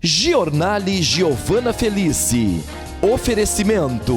Giornale Giovana Felice. Oferecimento: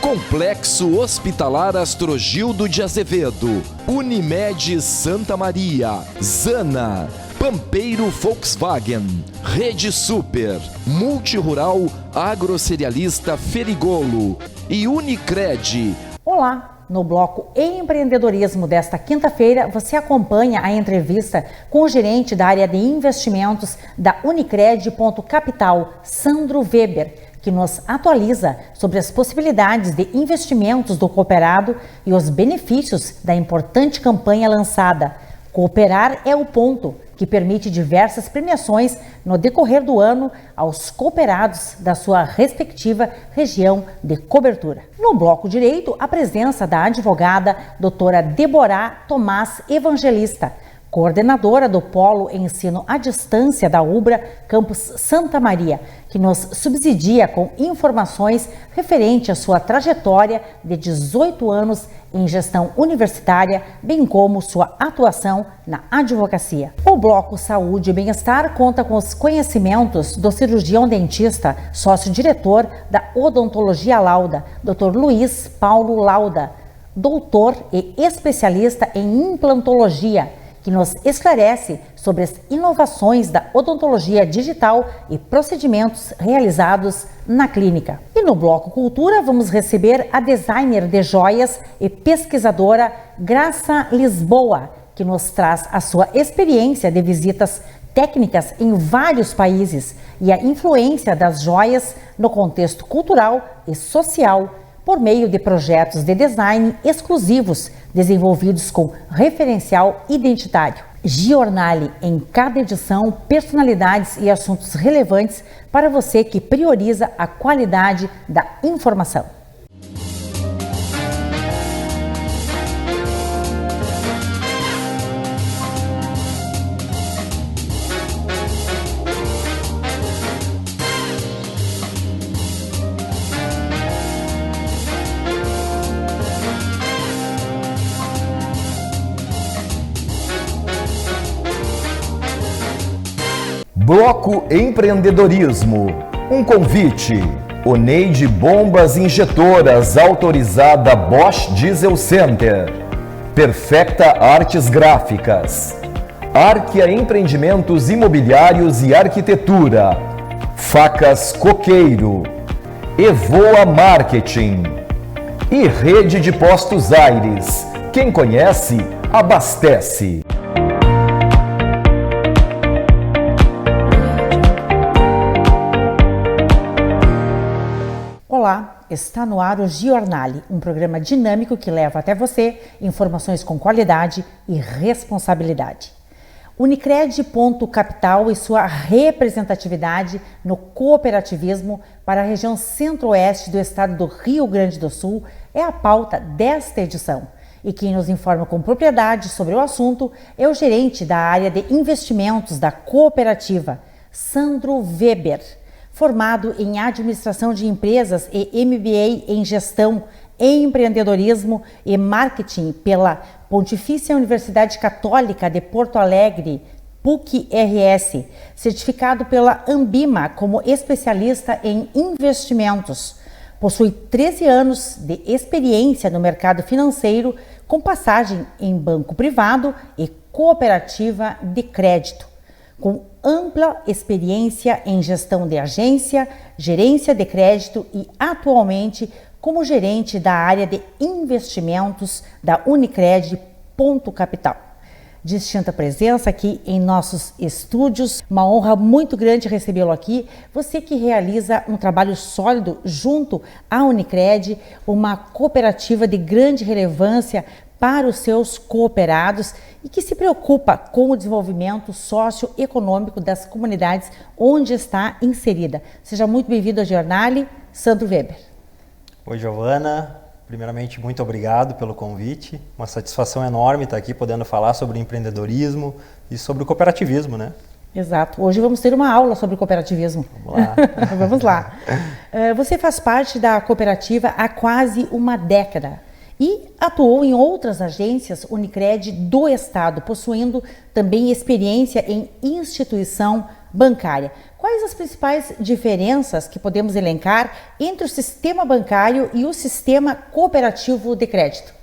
Complexo Hospitalar Astrogildo de Azevedo, Unimed Santa Maria, Zana, Pampeiro Volkswagen, Rede Super, Multirural Agrocerealista Ferigolo e Unicred. Olá! No bloco Empreendedorismo desta quinta-feira, você acompanha a entrevista com o gerente da área de investimentos da Unicred Capital, Sandro Weber, que nos atualiza sobre as possibilidades de investimentos do cooperado e os benefícios da importante campanha lançada. Cooperar é o ponto, que permite diversas premiações no decorrer do ano aos cooperados da sua respectiva região de cobertura. No bloco direito, a presença da advogada doutora Deborah Tomás Evangelista, coordenadora do Polo Ensino à Distância da UBRA, Campus Santa Maria, que nos subsidia com informações referente à sua trajetória de 18 anos em gestão universitária, bem como sua atuação na advocacia. O bloco Saúde e Bem-Estar conta com os conhecimentos do cirurgião dentista, sócio-diretor da Odontologia Lauda, Dr. Luiz Paulo Lauda, doutor e especialista em implantologia, que nos esclarece sobre as inovações da odontologia digital e procedimentos realizados na clínica. E no bloco Cultura vamos receber a designer de joias e pesquisadora Graça Lisboa, que nos traz a sua experiência de visitas técnicas em vários países e a influência das joias no contexto cultural e social, por meio de projetos de design exclusivos desenvolvidos com referencial identitário. Giornale, em cada edição, personalidades e assuntos relevantes para você que prioriza a qualidade da informação. Bloco Empreendedorismo. Um convite. Oneide Bombas Injetoras autorizada Bosch Diesel Center. Perfecta Artes Gráficas. Arquia Empreendimentos Imobiliários e Arquitetura. Facas Coqueiro. Evoa Marketing. E Rede de Postos Aires. Quem conhece, abastece. Olá, está no ar o Giornale, um programa dinâmico que leva até você informações com qualidade e responsabilidade. Unicred Capital e sua representatividade no cooperativismo para a região centro-oeste do estado do Rio Grande do Sul é a pauta desta edição. E quem nos informa com propriedade sobre o assunto é o gerente da área de investimentos da cooperativa, Sandro Weber. Formado em Administração de Empresas e MBA em Gestão, Empreendedorismo e Marketing pela Pontifícia Universidade Católica de Porto Alegre, PUC-RS, certificado pela Ambima como especialista em investimentos. Possui 13 anos de experiência no mercado financeiro, com passagem em banco privado e cooperativa de crédito. Com ampla experiência em gestão de agência, gerência de crédito e atualmente como gerente da área de investimentos da Unicred Capital. Distinta presença aqui em nossos estúdios, uma honra muito grande recebê-lo aqui. Você que realiza um trabalho sólido junto à Unicred, uma cooperativa de grande relevância para os seus cooperados e que se preocupa com o desenvolvimento socioeconômico das comunidades onde está inserida. Seja muito bem-vindo ao Giornale, Sandro Weber. Oi, Giovana. Primeiramente, muito obrigado pelo convite. Uma satisfação enorme estar aqui podendo falar sobre empreendedorismo e sobre o cooperativismo, né? Exato. Hoje vamos ter uma aula sobre cooperativismo. Vamos lá. Vamos lá. Você faz parte da cooperativa há quase uma década. e atuou em outras agências Unicred do Estado, possuindo também experiência em instituição bancária. Quais as principais diferenças que podemos elencar entre o sistema bancário e o sistema cooperativo de crédito?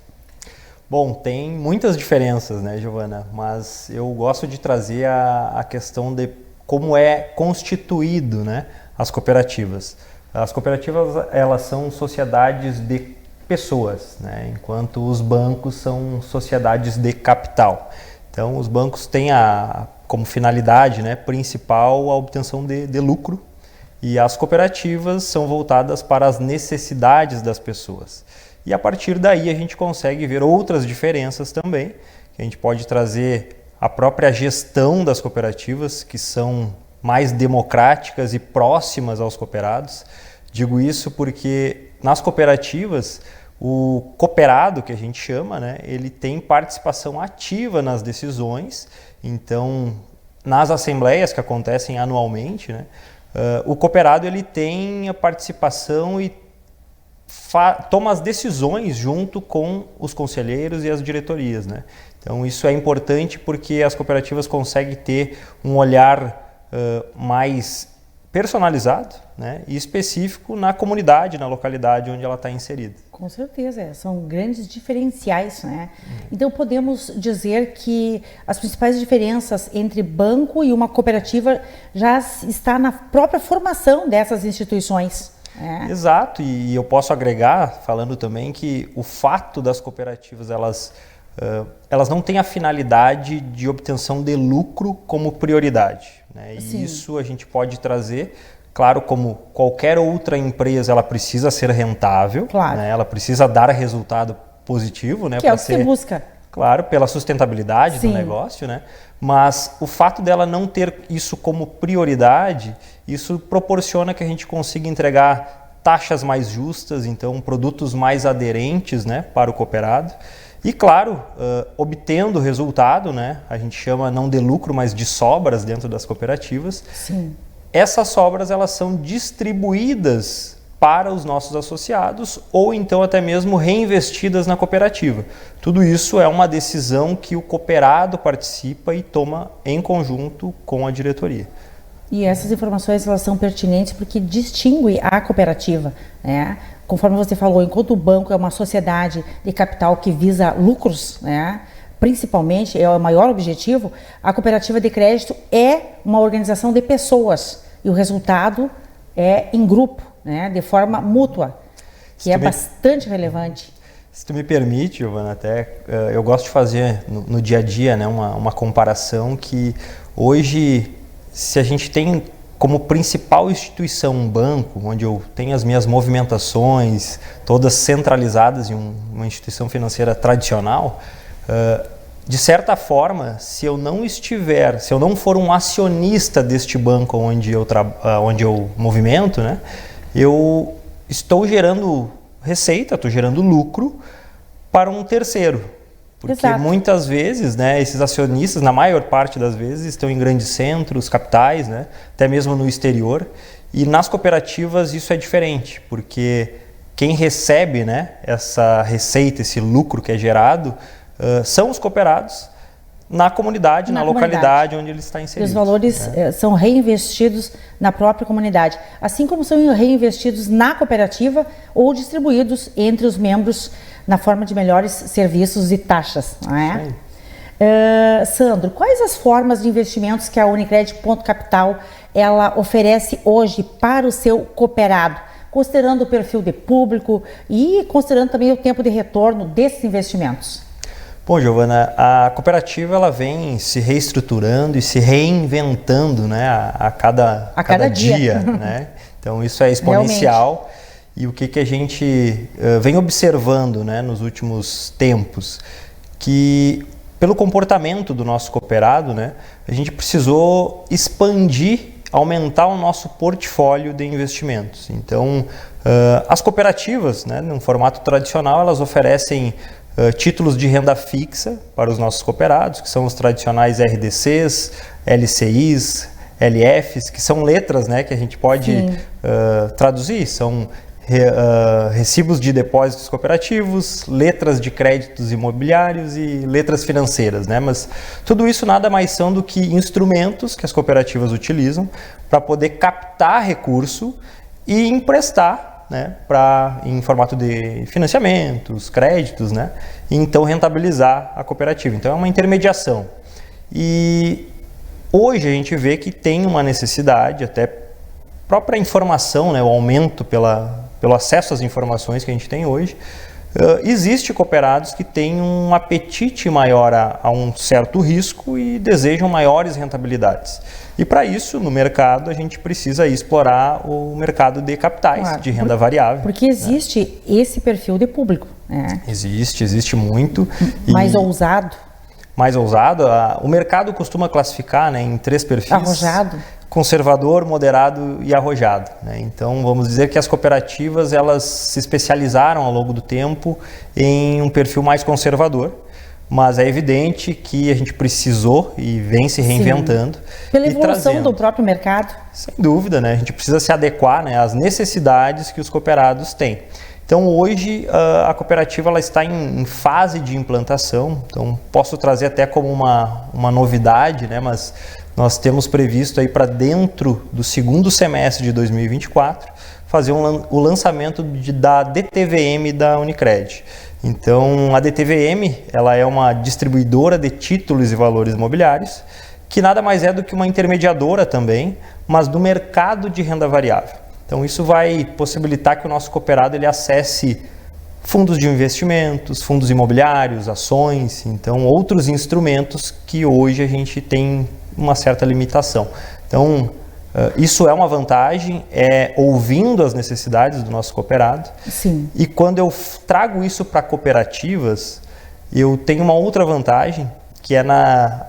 Bom, tem muitas diferenças, né, Giovana? Mas eu gosto de trazer a questão de como é constituído, né, as cooperativas. As cooperativas, elas são sociedades de pessoas, né, enquanto os bancos são sociedades de capital. Então, os bancos têm como finalidade, né, principal a obtenção de lucro, e as cooperativas são voltadas para as necessidades das pessoas. E a partir daí a gente consegue ver outras diferenças também, que a gente pode trazer a própria gestão das cooperativas, que são mais democráticas e próximas aos cooperados. Digo isso porque nas cooperativas o cooperado, que a gente chama, né, ele tem participação ativa nas decisões. Então, nas assembleias que acontecem anualmente, né, o cooperado ele tem a participação e toma as decisões junto com os conselheiros e as diretorias, né? Então, isso é importante porque as cooperativas conseguem ter um olhar mais personalizado, né, e específico na comunidade, na localidade onde ela está inserida. Com certeza, são grandes diferenciais, né? Então podemos dizer que as principais diferenças entre banco e uma cooperativa já está na própria formação dessas instituições. né? Exato, e eu posso agregar, falando também que o fato das cooperativas, elas não têm a finalidade de obtenção de lucro como prioridade, né? E isso a gente pode trazer, claro, como qualquer outra empresa, ela precisa ser rentável, Claro. né? Ela precisa dar resultado positivo, né? Que é o que se busca. Claro, pela sustentabilidade do negócio, né? Mas o fato dela não ter isso como prioridade, isso proporciona que a gente consiga entregar taxas mais justas, então produtos mais aderentes, né, para o cooperado. E claro, obtendo resultado, né, a gente chama não de lucro, mas de sobras dentro das cooperativas. Sim. Essas sobras, elas são distribuídas para os nossos associados ou então até mesmo reinvestidas na cooperativa. Tudo isso é uma decisão que o cooperado participa e toma em conjunto com a diretoria. E essas informações, elas são pertinentes porque distingue a cooperativa, né? Conforme você falou, enquanto o banco é uma sociedade de capital que visa lucros, né, principalmente, é o maior objetivo, a cooperativa de crédito é uma organização de pessoas e o resultado é em grupo, né, de forma mútua, que é bastante relevante. Se tu me permite, Giovana, até eu gosto de fazer no dia a dia, né, uma comparação que hoje, se a gente tem como principal instituição um banco, onde eu tenho as minhas movimentações todas centralizadas em uma instituição financeira tradicional, de certa forma, se eu não for um acionista deste banco onde eu movimento, né, eu estou gerando receita, estou gerando lucro para um terceiro. Porque Exato. Muitas vezes, né, esses acionistas, na maior parte das vezes, estão em grandes centros, capitais, né, até mesmo no exterior. E nas cooperativas isso é diferente, porque quem recebe, né, essa receita, esse lucro que é gerado, são os cooperados na comunidade, na localidade onde ele está inserido. E os valores são reinvestidos na própria comunidade, assim como são reinvestidos na cooperativa ou distribuídos entre os membros na forma de melhores serviços e taxas. Não é? Sandro, quais as formas de investimentos que a Unicred Ponto Capital ela oferece hoje para o seu cooperado, considerando o perfil de público e considerando também o tempo de retorno desses investimentos? Bom, Giovana, a cooperativa ela vem se reestruturando e se reinventando, né, a cada dia. Né? Então isso é exponencial. Realmente. E o que a gente vem observando, né, nos últimos tempos, que pelo comportamento do nosso cooperado, né, a gente precisou expandir, aumentar o nosso portfólio de investimentos. Então, as cooperativas, né, no formato tradicional, elas oferecem títulos de renda fixa para os nossos cooperados, que são os tradicionais RDCs, LCIs, LFs, que são letras, né, que a gente pode traduzir, são recibos de depósitos cooperativos, letras de créditos imobiliários e letras financeiras, né? Mas tudo isso nada mais são do que instrumentos que as cooperativas utilizam para poder captar recurso e emprestar, né, em formato de financiamentos, créditos, né? E então rentabilizar a cooperativa. Então é uma intermediação. E hoje a gente vê que tem uma necessidade, até própria informação, né, o aumento pelo acesso às informações que a gente tem hoje, existe cooperados que têm um apetite maior a um certo risco e desejam maiores rentabilidades. E para isso, no mercado, a gente precisa explorar o mercado de capitais, claro, de renda variável. Porque existe, né, esse perfil de público. Né? Existe muito. Mais ousado. Mais ousado. O mercado costuma classificar, né, em 3 perfis. Arrojado. Conservador, moderado e arrojado, né? Então vamos dizer que as cooperativas elas se especializaram ao longo do tempo em um perfil mais conservador, mas é evidente que a gente precisou e vem se reinventando. Sim. Pela evolução do próprio mercado. Sem dúvida, né? A gente precisa se adequar, né, às necessidades que os cooperados têm. Então hoje a cooperativa ela está em fase de implantação, então posso trazer até como uma novidade, né? Mas nós temos previsto aí para dentro do segundo semestre de 2024 fazer o lançamento da DTVM da Unicred. Então a DTVM ela é uma distribuidora de títulos e valores imobiliários que nada mais é do que uma intermediadora também, mas do mercado de renda variável. Então isso vai possibilitar que o nosso cooperado ele acesse fundos de investimentos, fundos imobiliários, ações, então outros instrumentos que hoje a gente tem uma certa limitação. Então isso é uma vantagem, ouvindo as necessidades do nosso cooperado. Sim. E quando eu trago isso para cooperativas, eu tenho uma outra vantagem, que é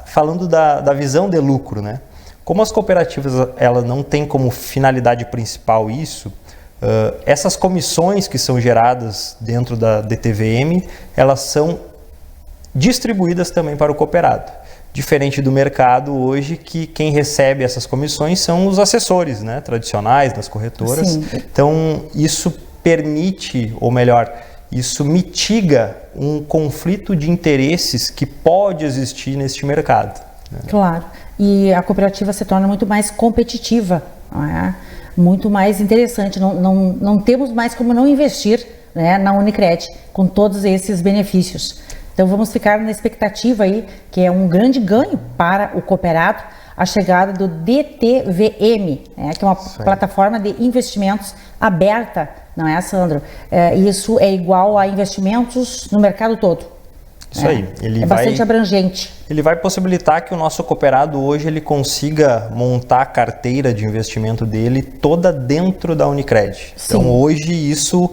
falando da visão de lucro, né? Como as cooperativas ela não têm como finalidade principal isso, essas comissões que são geradas dentro da DTVM, elas são distribuídas também para o cooperado. Diferente do mercado hoje, que quem recebe essas comissões são os assessores, né, tradicionais das corretoras. Sim. Então, isso permite, ou melhor, isso mitiga um conflito de interesses que pode existir neste mercado. Né? Claro. E a cooperativa se torna muito mais competitiva, não é? Muito mais interessante. Não temos mais como não investir, né, na Unicred com todos esses benefícios. Então vamos ficar na expectativa aí, que é um grande ganho para o cooperado, a chegada do DTVM, né, que é uma plataforma de investimentos aberta, não é, Sandro? Isso é igual a investimentos no mercado todo. Isso aí. Ele bastante abrangente. Ele vai possibilitar que o nosso cooperado hoje ele consiga montar a carteira de investimento dele toda dentro da Unicred. Sim. Então hoje isso...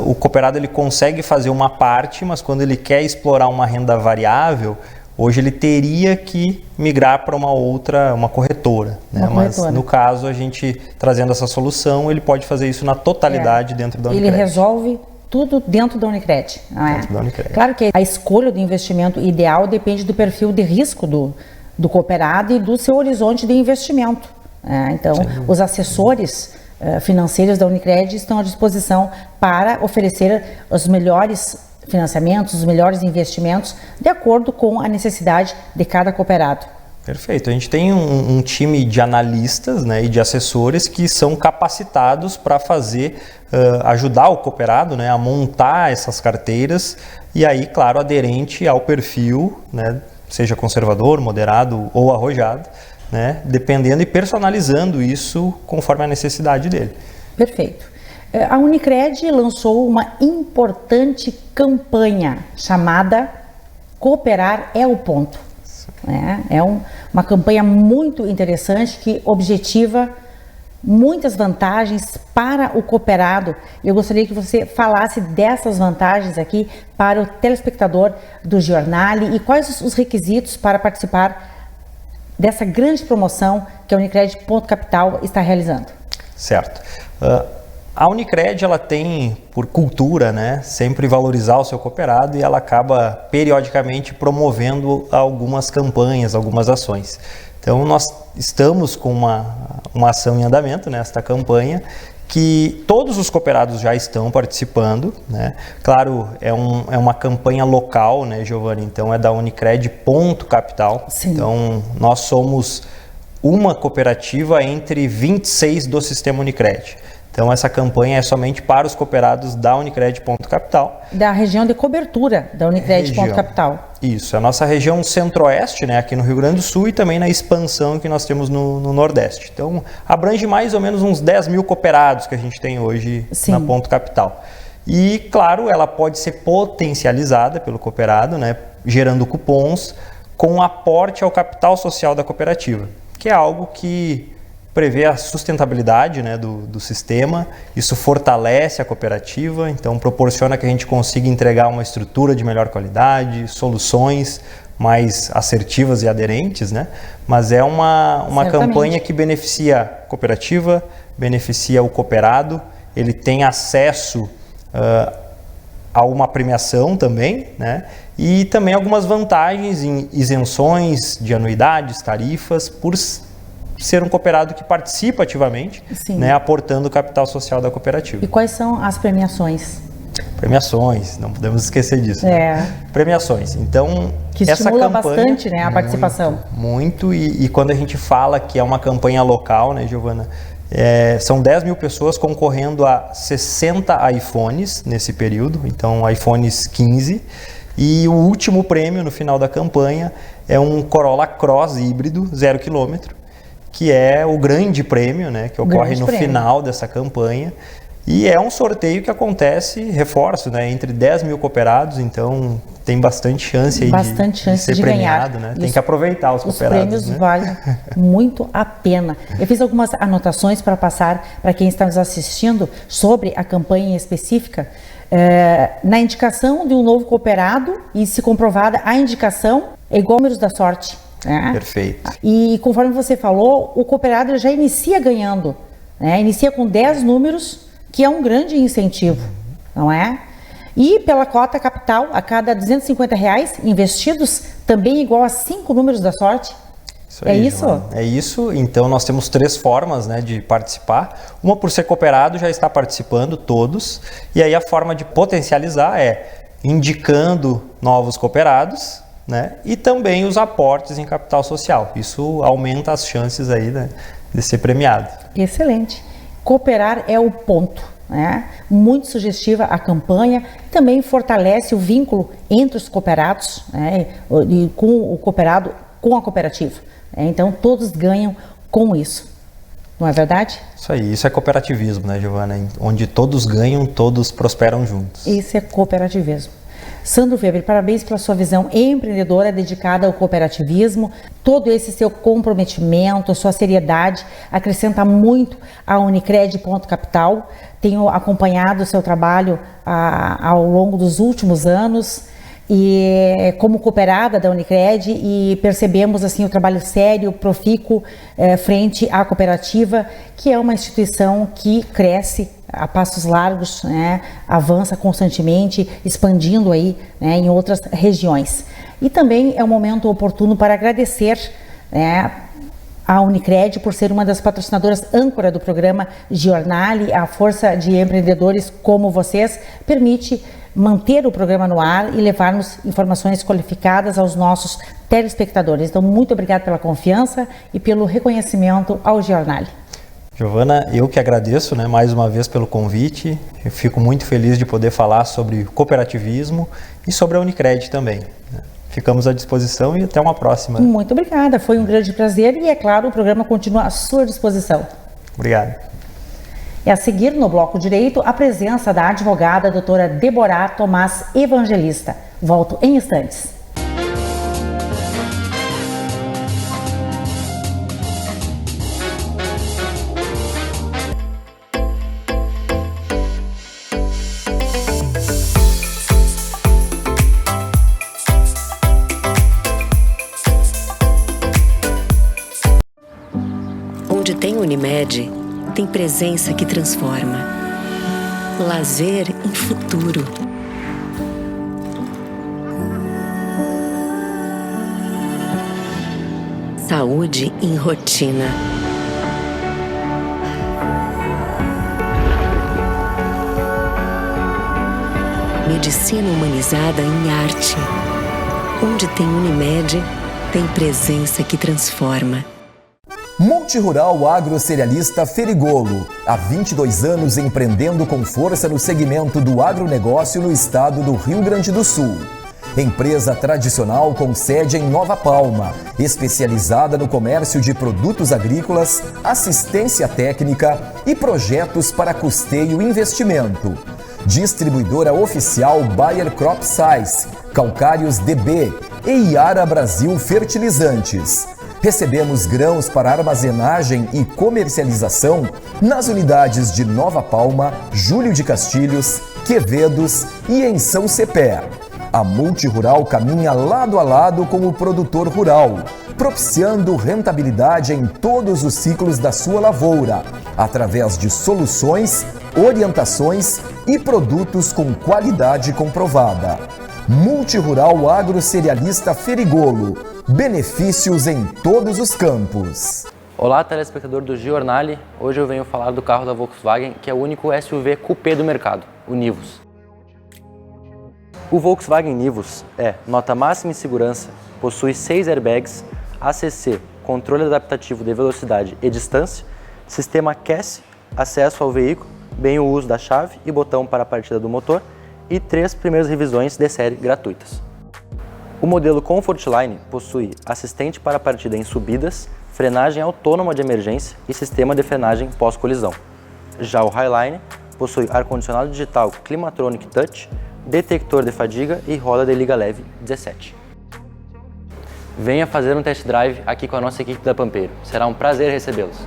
o cooperado ele consegue fazer uma parte, mas quando ele quer explorar uma renda variável, hoje ele teria que migrar para uma corretora. Né? Mas no caso, a gente trazendo essa solução, ele pode fazer isso na totalidade dentro da Unicred. Ele resolve tudo dentro da Unicred, não é? Dentro da Unicred. Claro que a escolha do investimento ideal depende do perfil de risco do cooperado e do seu horizonte de investimento. Né? Então, os assessores financeiros da Unicred estão à disposição para oferecer os melhores financiamentos, os melhores investimentos, de acordo com a necessidade de cada cooperado. Perfeito. A gente tem um time de analistas, né, e de assessores que são capacitados para ajudar o cooperado, né, a montar essas carteiras e aí, claro, aderente ao perfil, né, seja conservador, moderado ou arrojado, né, dependendo e personalizando isso conforme a necessidade dele. Perfeito. A Unicred lançou uma importante campanha chamada Cooperar é o Ponto. É uma campanha muito interessante que objetiva muitas vantagens para o cooperado. Eu gostaria que você falasse dessas vantagens aqui para o telespectador do Jornale e quais os requisitos para participar dessa grande promoção que a Unicred Ponto Capital está realizando. Certo. A Unicred, ela tem, por cultura, né, sempre valorizar o seu cooperado, e ela acaba periodicamente promovendo algumas campanhas, algumas ações. Então, nós estamos com uma ação em andamento, né, esta campanha, que todos os cooperados já estão participando, né? Claro, é uma campanha local, né, Giovana? Então, é da Unicred Capital. Sim. Então, nós somos uma cooperativa entre 26 do sistema Unicred. Então, essa campanha é somente para os cooperados da Unicred Capital. Da região de cobertura da Unicred Capital. Isso, a nossa região centro-oeste, né, aqui no Rio Grande do Sul, e também na expansão que nós temos no Nordeste. Então, abrange mais ou menos uns 10 mil cooperados que a gente tem hoje Sim. na Ponto Capital. E, claro, ela pode ser potencializada pelo cooperado, né, gerando cupons com aporte ao capital social da cooperativa, que é algo que prevê a sustentabilidade, né, do sistema. Isso fortalece a cooperativa, então proporciona que a gente consiga entregar uma estrutura de melhor qualidade, soluções mais assertivas e aderentes, né? Mas é uma campanha que beneficia a cooperativa, beneficia o cooperado, ele tem acesso a uma premiação também, né? E também algumas vantagens em isenções de anuidades, tarifas, por ser um cooperado que participa ativamente, né, aportando o capital social da cooperativa. E quais são as premiações? Premiações, não podemos esquecer disso. Né? Premiações. Então, que essa estimula campanha, bastante, né, a participação. Muito, e quando a gente fala que é uma campanha local, né, Giovana, são 10 mil pessoas concorrendo a 60 iPhones nesse período, então iPhones 15, e o último prêmio no final da campanha é um Corolla Cross híbrido 0 km, que é o grande prêmio, né, que ocorre no final dessa campanha. E é um sorteio que acontece, reforço, né, entre 10 mil cooperados, então tem bastante chance aí de ser premiado, né? Tem que aproveitar os cooperados. Os prêmios, né? valem muito a pena. Eu fiz algumas anotações para passar para quem está nos assistindo sobre a campanha específica. Na indicação de um novo cooperado, e se comprovada a indicação, é igual ao números da sorte. Né? Perfeito. E conforme você falou, o cooperado já inicia ganhando, né? Inicia com 10 números, que é um grande incentivo, não é? E pela cota capital, a cada R$250 investidos, também igual a 5 números da sorte. Isso aí, isso? Giovana. É isso. Então, nós temos 3 formas, né, de participar. Uma, por ser cooperado, já está participando, todos. E aí a forma de potencializar é indicando novos cooperados, né, e também os aportes em capital social. Isso aumenta as chances aí, né, de ser premiado. Excelente. Cooperar é o ponto, né? Muito sugestiva a campanha, também fortalece o vínculo entre os cooperados, né, e com o cooperado, com a cooperativa. Então todos ganham com isso, não é verdade? Isso aí, isso é cooperativismo, né, Giovana? Onde todos ganham, todos prosperam juntos. Isso é cooperativismo. Sandro Weber, parabéns pela sua visão empreendedora dedicada ao cooperativismo. Todo esse seu comprometimento, a sua seriedade acrescenta muito à Unicred Capital. Tenho acompanhado o seu trabalho ao longo dos últimos anos e como cooperada da Unicred, e percebemos assim o trabalho sério, profícuo frente à cooperativa, que é uma instituição que cresce a passos largos, né, avança constantemente, expandindo aí, né, em outras regiões. E também é um momento oportuno para agradecer, né, a Unicred por ser uma das patrocinadoras âncora do programa Giornale. A força de empreendedores como vocês permite manter o programa no ar e levarmos informações qualificadas aos nossos telespectadores. Então, muito obrigado pela confiança e pelo reconhecimento ao Giornale. Giovana, eu que agradeço, né, mais uma vez pelo convite. Eu fico muito feliz de poder falar sobre cooperativismo e sobre a Unicred também. Ficamos à disposição e até uma próxima. Muito obrigada, foi um grande prazer e, é claro, o programa continua à sua disposição. Obrigado. E a seguir, no Bloco Direito, a presença da advogada doutora Deborah Tomás Evangelista. Volto em instantes. Onde tem Unimed, tem presença que transforma. lazer em futuro. Saúde em rotina. Medicina humanizada em arte. Onde tem Unimed, tem presença que transforma. Multirural Agrocerealista Ferigolo, há 22 anos empreendendo com força no segmento do agronegócio no estado do Rio Grande do Sul. Empresa tradicional com sede em Nova Palma, especializada no comércio de produtos agrícolas, assistência técnica e projetos para custeio e investimento. Distribuidora oficial Bayer Crop Science, Calcários DB e Iara Brasil Fertilizantes. Recebemos grãos para armazenagem e comercialização nas unidades de Nova Palma, Júlio de Castilhos, Quevedos e em São Cepé. A Multirural caminha lado a lado com o produtor rural, propiciando rentabilidade em todos os ciclos da sua lavoura, através de soluções, orientações e produtos com qualidade comprovada. Multirural Agrocerealista Ferigolo, benefícios em todos os campos. Olá, telespectador do Giornale. Hoje eu venho falar do carro da Volkswagen, que é o único SUV coupé do mercado, o Nivus. O Volkswagen Nivus é nota máxima em segurança, possui 6 airbags, ACC, controle adaptativo de velocidade e distância, sistema QES, acesso ao veículo, bem o uso da chave e botão para a partida do motor e 3 primeiras revisões de série gratuitas. O modelo Comfortline possui assistente para partida em subidas, frenagem autônoma de emergência e sistema de frenagem pós-colisão. Já o Highline possui ar-condicionado digital Climatronic Touch, detector de fadiga e roda de liga leve 17. Venha fazer um test drive aqui com a nossa equipe da Pampeiro. Será um prazer recebê-los.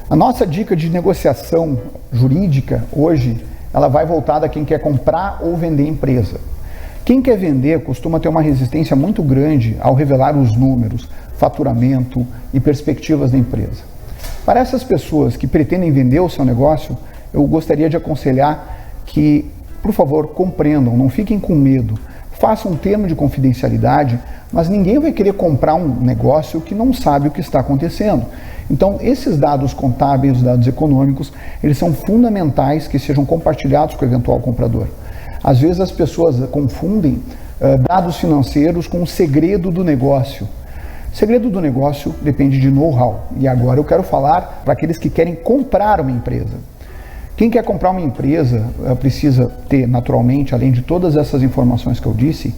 A nossa dica de negociação jurídica hoje, ela vai voltada a quem quer comprar ou vender empresa. Quem quer vender costuma ter uma resistência muito grande ao revelar os números, faturamento e perspectivas da empresa. Para essas pessoas que pretendem vender o seu negócio, eu gostaria de aconselhar que, por favor, compreendam, não fiquem com medo. Façam um termo de confidencialidade, mas ninguém vai querer comprar um negócio que não sabe o que está acontecendo. Então, esses dados contábeis, os dados econômicos, eles são fundamentais que sejam compartilhados com o eventual comprador. Às vezes as pessoas confundem dados financeiros com o segredo do negócio. O segredo do negócio depende de know-how. E agora eu quero falar para aqueles que querem comprar uma empresa. Quem quer comprar uma empresa precisa ter, naturalmente, além de todas essas informações que eu disse,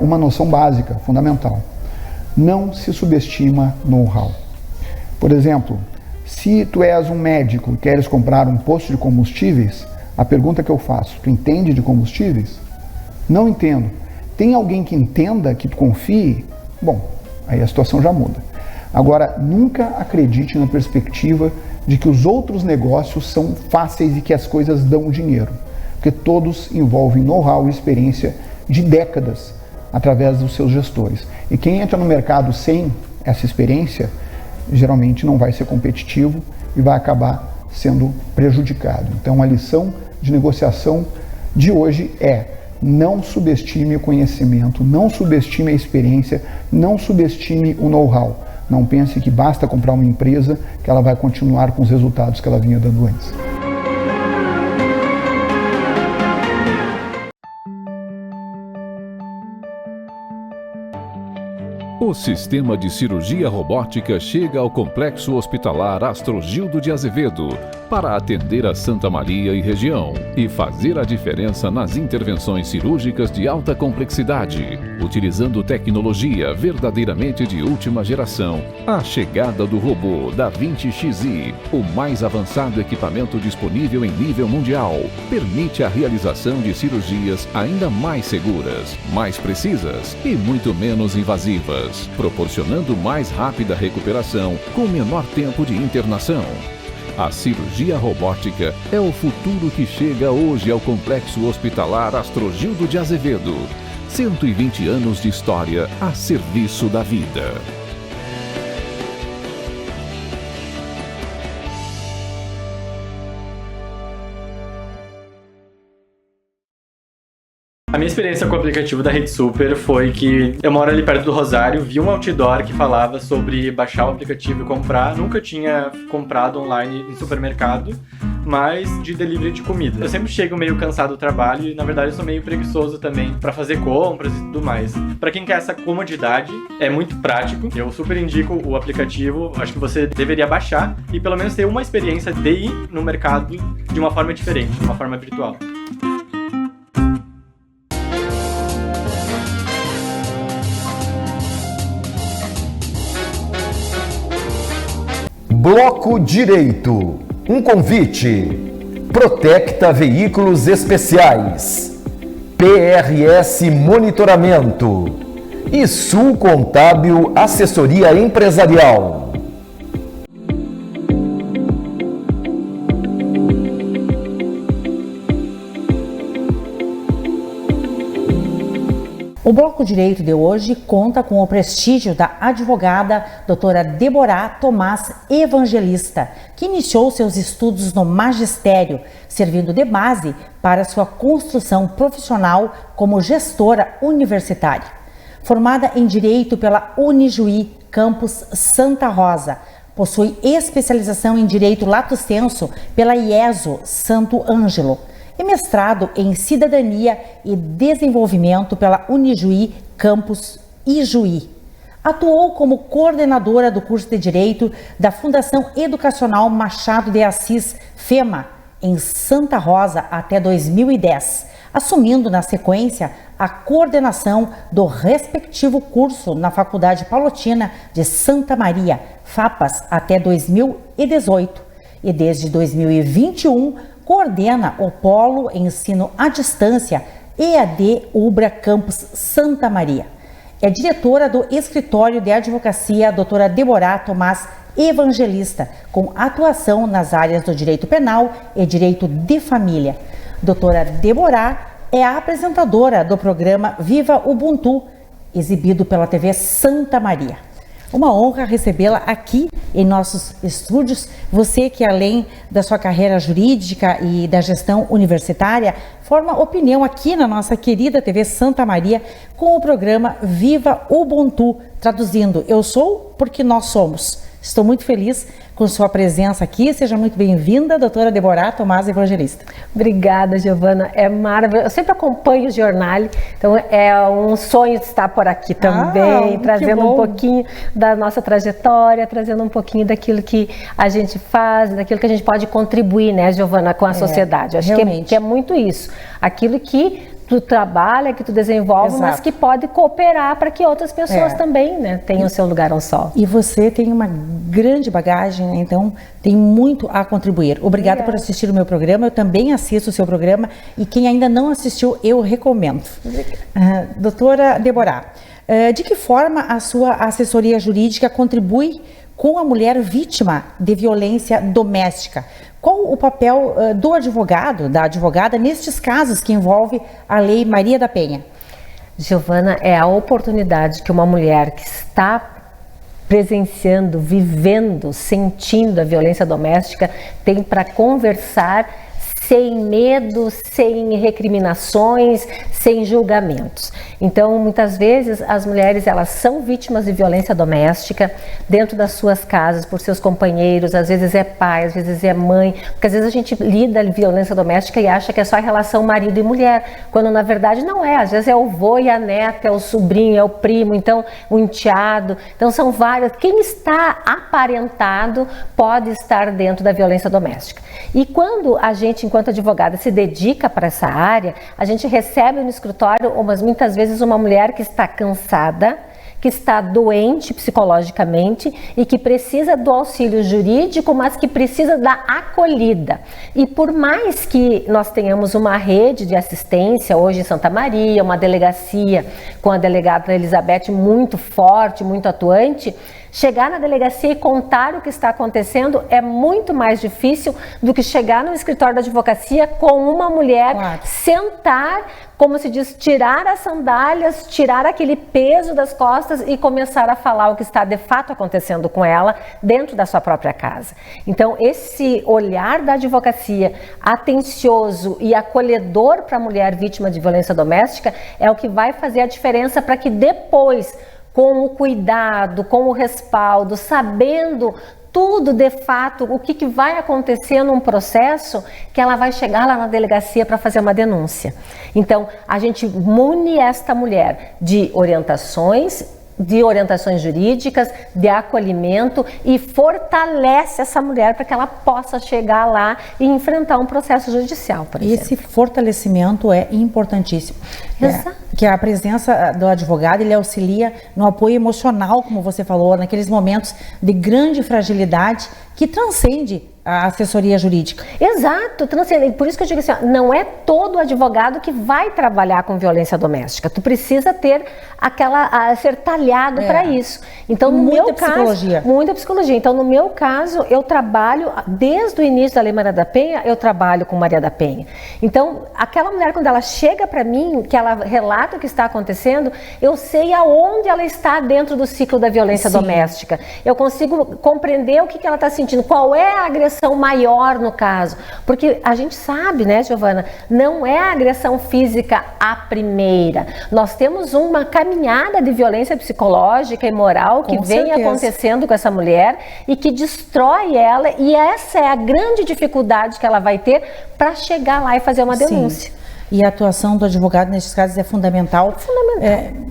uma noção básica, fundamental. Não se subestima know-how. Por exemplo, se tu és um médico e queres comprar um posto de combustíveis, a pergunta que eu faço, tu entende de combustíveis? Não entendo. Tem alguém que entenda, que tu confie? Bom, aí a situação já muda. Agora, nunca acredite na perspectiva de que os outros negócios são fáceis e que as coisas dão dinheiro, porque todos envolvem know-how e experiência de décadas através dos seus gestores. E quem entra no mercado sem essa experiência, geralmente não vai ser competitivo e vai acabar sendo prejudicado. Então, a lição de negociação de hoje é: não subestime o conhecimento, não subestime a experiência, não subestime o know-how. Não pense que basta comprar uma empresa que ela vai continuar com os resultados que ela vinha dando antes. O sistema de cirurgia robótica chega ao Complexo Hospitalar Astrogildo de Azevedo para atender a Santa Maria e região e fazer a diferença nas intervenções cirúrgicas de alta complexidade, utilizando tecnologia verdadeiramente de última geração. A chegada do robô Da Vinci Xi, o mais avançado equipamento disponível em nível mundial, permite a realização de cirurgias ainda mais seguras, mais precisas e muito menos invasivas, proporcionando mais rápida recuperação com menor tempo de internação. A cirurgia robótica é o futuro que chega hoje ao Complexo Hospitalar Astrogildo de Azevedo. 120 anos de história a serviço da vida. A minha experiência com o aplicativo da Rede Super foi que eu moro ali perto do Rosário, vi um outdoor que falava sobre baixar o aplicativo e comprar. Nunca tinha comprado online em supermercado, mas de delivery de comida. Eu sempre chego meio cansado do trabalho e, na verdade, eu sou meio preguiçoso também para fazer compras e tudo mais. Para quem quer essa comodidade, é muito prático. Eu super indico o aplicativo, acho que você deveria baixar e pelo menos ter uma experiência de ir no mercado de uma forma diferente, de uma forma virtual. Bloco Direito. Um convite. Protecta Veículos Especiais. PRS Monitoramento. E Sul Contábil Assessoria Empresarial. O Bloco Direito de hoje conta com o prestígio da advogada doutora Débora Tomás Evangelista, que iniciou seus estudos no magistério, servindo de base para sua construção profissional como gestora universitária. Formada em Direito pela Unijuí, campus Santa Rosa, possui especialização em Direito Lato Sensu pela IESO Santo Ângelo e mestrado em Cidadania e Desenvolvimento pela Unijuí, campus Ijuí. Atuou como coordenadora do curso de Direito da Fundação Educacional Machado de Assis, FEMA, em Santa Rosa até 2010, assumindo na sequência a coordenação do respectivo curso na Faculdade Palotina de Santa Maria, FAPAS, até 2018. E desde 2021, coordena o Polo Ensino à Distância EAD Ubra Campus Santa Maria. É diretora do Escritório de Advocacia doutora Débora Tomás Evangelista, com atuação nas áreas do Direito Penal e Direito de Família. Doutora Débora é a apresentadora do programa Viva Ubuntu, exibido pela TV Santa Maria. Uma honra recebê-la aqui em nossos estúdios. Você que, além da sua carreira jurídica e da gestão universitária, forma opinião aqui na nossa querida TV Santa Maria com o programa Viva Ubuntu, traduzindo: eu sou porque nós somos. Estou muito feliz com sua presença aqui. Seja muito bem-vinda, doutora Débora Tomás Evangelista. Obrigada, Giovana. É maravilhoso. Eu sempre acompanho o jornal, então é um sonho estar por aqui também, trazendo um pouquinho da nossa trajetória, trazendo um pouquinho daquilo que a gente faz, daquilo que a gente pode contribuir, né, Giovana, com a sociedade. Eu acho que é muito isso. Aquilo que tu trabalha, que tu desenvolve, exato, mas que pode cooperar para que outras pessoas também, né, tenham seu lugar ao sol. E você tem uma grande bagagem, então tem muito a contribuir. Obrigada por assistir o meu programa. Eu também assisto o seu programa e quem ainda não assistiu, eu recomendo. Doutora Débora, de que forma a sua assessoria jurídica contribui com a mulher vítima de violência doméstica? Qual o papel do advogado, da advogada, nestes casos que envolve a Lei Maria da Penha? Giovana, é a oportunidade que uma mulher que está presenciando, vivendo, sentindo a violência doméstica tem para conversar sem medo, sem recriminações, sem julgamentos. Então, muitas vezes, as mulheres, elas são vítimas de violência doméstica dentro das suas casas, por seus companheiros, às vezes é pai, às vezes é mãe, porque às vezes a gente lida a violência doméstica e acha que é só a relação marido e mulher, quando na verdade não é. Às vezes é o vô e a neta, é o sobrinho, é o primo, então o enteado. Então são várias. Quem está aparentado pode estar dentro da violência doméstica. E quando a gente, enquanto advogada, se dedica para essa área, a gente recebe no escritório, muitas vezes, uma mulher que está cansada, que está doente psicologicamente e que precisa do auxílio jurídico, mas que precisa da acolhida. E por mais que nós tenhamos uma rede de assistência, hoje em Santa Maria, uma delegacia com a delegada Elizabeth muito forte, muito atuante, Chegar na delegacia e contar o que está acontecendo é muito mais difícil do que chegar no escritório da advocacia com uma mulher, sentar, como se diz, tirar as sandálias, tirar aquele peso das costas e começar a falar o que está de fato acontecendo com ela dentro da sua própria casa. Então, esse olhar da advocacia atencioso e acolhedor para a mulher vítima de violência doméstica é o que vai fazer a diferença para que depois, com o cuidado, com o respaldo, sabendo tudo de fato, o que vai acontecer num processo, que ela vai chegar lá na delegacia para fazer uma denúncia. Então, a gente mune esta mulher de orientações jurídicas, de acolhimento e fortalece essa mulher para que ela possa chegar lá e enfrentar um processo judicial, por exemplo. Esse fortalecimento é importantíssimo. Exato. Que a presença do advogado, ele auxilia no apoio emocional, como você falou, naqueles momentos de grande fragilidade que transcende a assessoria jurídica. Exato, transcende. Por isso que eu digo assim, não é todo advogado que vai trabalhar com violência doméstica. Tu precisa ter ser talhado para isso. Então, no meu caso, muita psicologia. Então, no meu caso, eu trabalho desde o início da Lei Maria da Penha, eu trabalho com Maria da Penha. Então, aquela mulher, quando ela chega para mim, que ela relata o que está acontecendo, eu sei aonde ela está dentro do ciclo da violência doméstica. Eu consigo compreender o que ela está sentindo, qual é a agressão maior no caso, porque a gente sabe, né, Giovana, não é a agressão física a primeira. Nós temos uma caminhada de violência psicológica e moral que vem acontecendo com essa mulher e que destrói ela, e essa é a grande dificuldade que ela vai ter para chegar lá e fazer uma denúncia. E a atuação do advogado nesses casos é fundamental,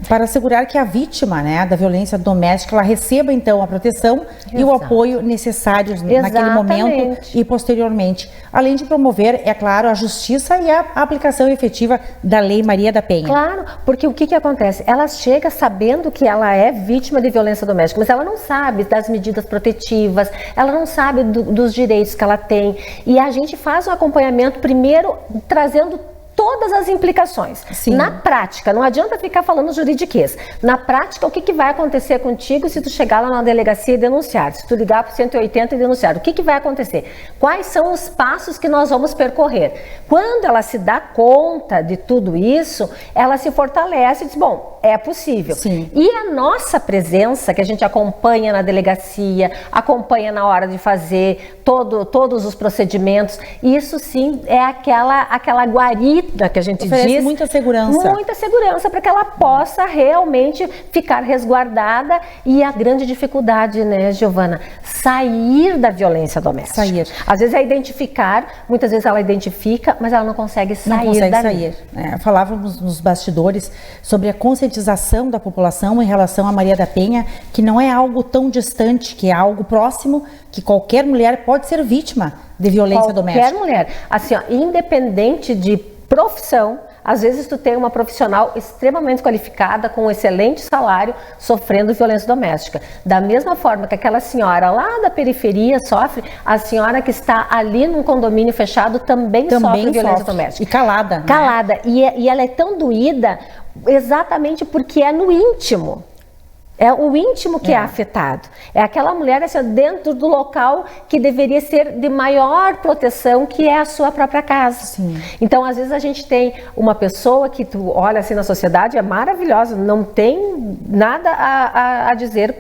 para assegurar que a vítima, né, da violência doméstica, ela receba então a proteção e o apoio necessários naquele momento e posteriormente, além de promover, é claro, a justiça e a aplicação efetiva da Lei Maria da Penha. Claro, porque o que acontece? Ela chega sabendo que ela é vítima de violência doméstica, mas ela não sabe das medidas protetivas, ela não sabe dos direitos que ela tem, e a gente faz um acompanhamento primeiro trazendo todas as implicações. Sim. Na prática, não adianta ficar falando juridiquês. Na prática, o que vai acontecer contigo se tu chegar lá na delegacia e denunciar? Se tu ligar para o 180 e denunciar, o que vai acontecer? Quais são os passos que nós vamos percorrer? Quando ela se dá conta de tudo isso, ela se fortalece e diz, bom, é possível. Sim. E a nossa presença, que a gente acompanha na delegacia, acompanha na hora de fazer todos os procedimentos, isso sim é aquela guarita que a gente diz. Muita segurança. Muita segurança para que ela possa realmente ficar resguardada. E a grande dificuldade, né, Giovana? Sair da violência doméstica. Sair. Às vezes é identificar, muitas vezes ela identifica, mas ela não consegue sair. Não consegue sair. Falávamos nos bastidores sobre a conscientização da população em relação a Maria da Penha, que não é algo tão distante, que é algo próximo, que qualquer mulher pode ser vítima de violência doméstica. Qualquer mulher. Assim, independente de profissão, às vezes tu tem uma profissional extremamente qualificada, com um excelente salário, sofrendo violência doméstica. Da mesma forma que aquela senhora lá da periferia sofre, a senhora que está ali num condomínio fechado também sofre violência doméstica. E calada. Calada. Né? E ela é tão doída exatamente porque é no íntimo. É o íntimo que é afetado. É aquela mulher assim, dentro do local que deveria ser de maior proteção, que é a sua própria casa. Sim. Então, às vezes a gente tem uma pessoa que tu olha assim na sociedade, é maravilhosa, não tem nada a dizer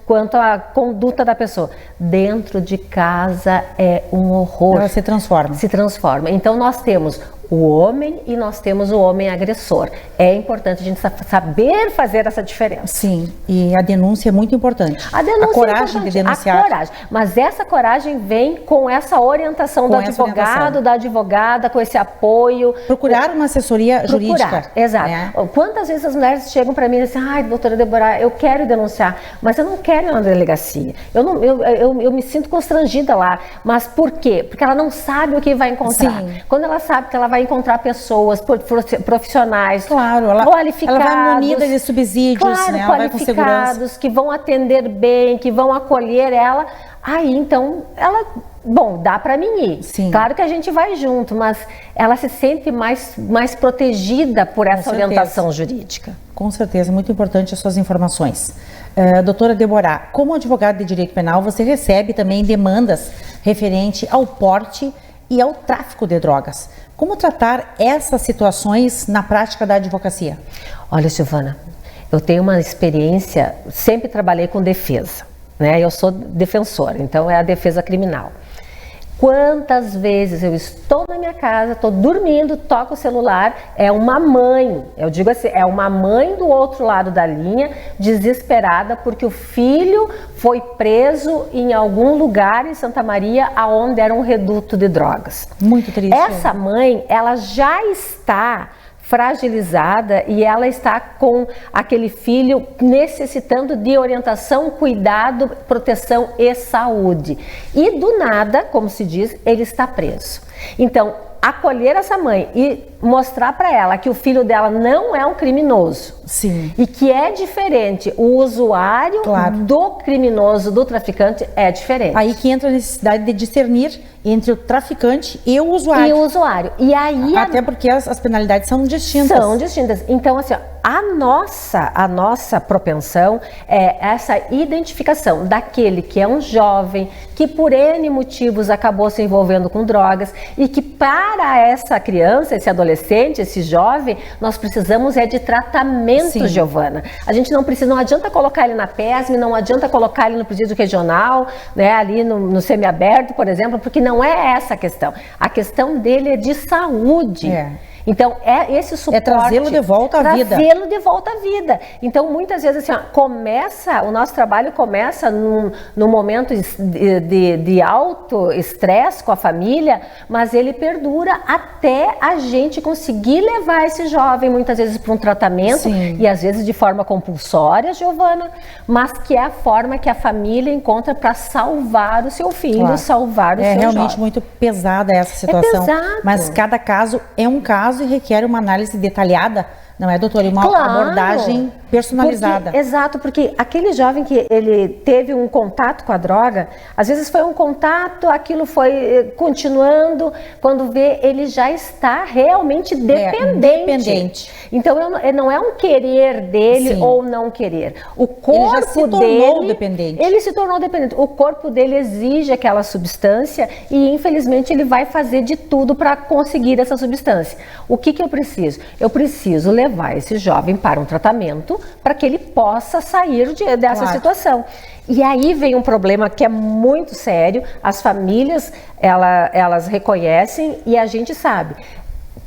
quanto à conduta da pessoa. Dentro de casa é um horror. Ela se transforma. Se transforma. Então, nós temos o homem e nós temos o homem agressor. É importante a gente saber fazer essa diferença. Sim, e a denúncia é muito importante. A denúncia coragem de denunciar. A coragem. Mas essa coragem vem com essa orientação do advogado, da advogada, com esse apoio. Procurar uma assessoria jurídica. Exato. Quantas vezes as mulheres chegam para mim e dizem, ai, doutora Débora, eu quero denunciar, mas eu não quero ir na delegacia. Eu me sinto constrangida lá. Mas por quê? Porque ela não sabe o que vai encontrar. Sim. Quando ela sabe que ela vai encontrar pessoas profissionais, claro, qualificadas, ela vai munida de subsídios, claro, né? Ela vai com segurança, que vão atender bem, que vão acolher ela. Aí, então, ela bom, dá para mim ir. Sim. Claro que a gente vai junto, mas ela se sente mais protegida por essa orientação jurídica. Com certeza, muito importante as suas informações. Doutora Deborah, como advogada de direito penal, você recebe também demandas referente ao porte e ao tráfico de drogas. Como tratar essas situações na prática da advocacia? Olha, Giovana, eu tenho uma experiência, sempre trabalhei com defesa, né? Eu sou defensora, então é a defesa criminal. Quantas vezes eu estou na minha casa, estou dormindo, toco o celular, é uma mãe, eu digo assim, é uma mãe do outro lado da linha, desesperada porque o filho foi preso em algum lugar em Santa Maria, aonde era um reduto de drogas. Muito triste. Essa mãe, ela já está fragilizada e ela está com aquele filho necessitando de orientação, cuidado, proteção e saúde. E do nada, como se diz, ele está preso. Então, acolher essa mãe e mostrar para ela que o filho dela não é um criminoso. Sim. E que é diferente, o usuário do criminoso, do traficante é diferente. Aí que entra a necessidade de discernir entre o traficante e o usuário. E o usuário. E aí até porque as penalidades são distintas. São distintas. Então, assim, ó, a nossa propensão é essa identificação daquele que é um jovem, que por N motivos acabou se envolvendo com drogas e que para essa criança, esse adolescente, esse jovem, nós precisamos de tratamento, Sim. Giovana. A gente não adianta colocar ele na PESM, não adianta colocar ele no presídio regional, né, ali no semiaberto, por exemplo, porque não é essa a questão. A questão dele é de saúde. Então, esse suporte... É trazê-lo de volta à vida. Trazê-lo de volta à vida. Então, muitas vezes, assim, o nosso trabalho começa num momento de alto estresse com a família, mas ele perdura até a gente conseguir levar esse jovem, muitas vezes, para um tratamento, Sim. e às vezes de forma compulsória, Giovana, mas que é a forma que a família encontra para salvar o seu filho, salvar o seu jovem. É realmente muito pesada essa situação. É pesado. Mas cada caso é um caso e requer uma análise detalhada, não é, doutora? E uma abordagem personalizada. Exato, porque aquele jovem que ele teve um contato com a droga, às vezes foi um contato, aquilo foi continuando, quando vê, ele já está realmente dependente. Então, não é um querer dele, sim, ou não querer. O corpo ele já se tornou dependente. Ele se tornou dependente. O corpo dele exige aquela substância e, infelizmente, ele vai fazer de tudo para conseguir essa substância. O que eu preciso? Eu preciso levar esse jovem para um tratamento para que ele possa sair dessa situação. E aí vem um problema que é muito sério, as famílias, elas reconhecem e a gente sabe.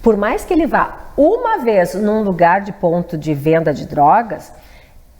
Por mais que ele vá uma vez num lugar de ponto de venda de drogas,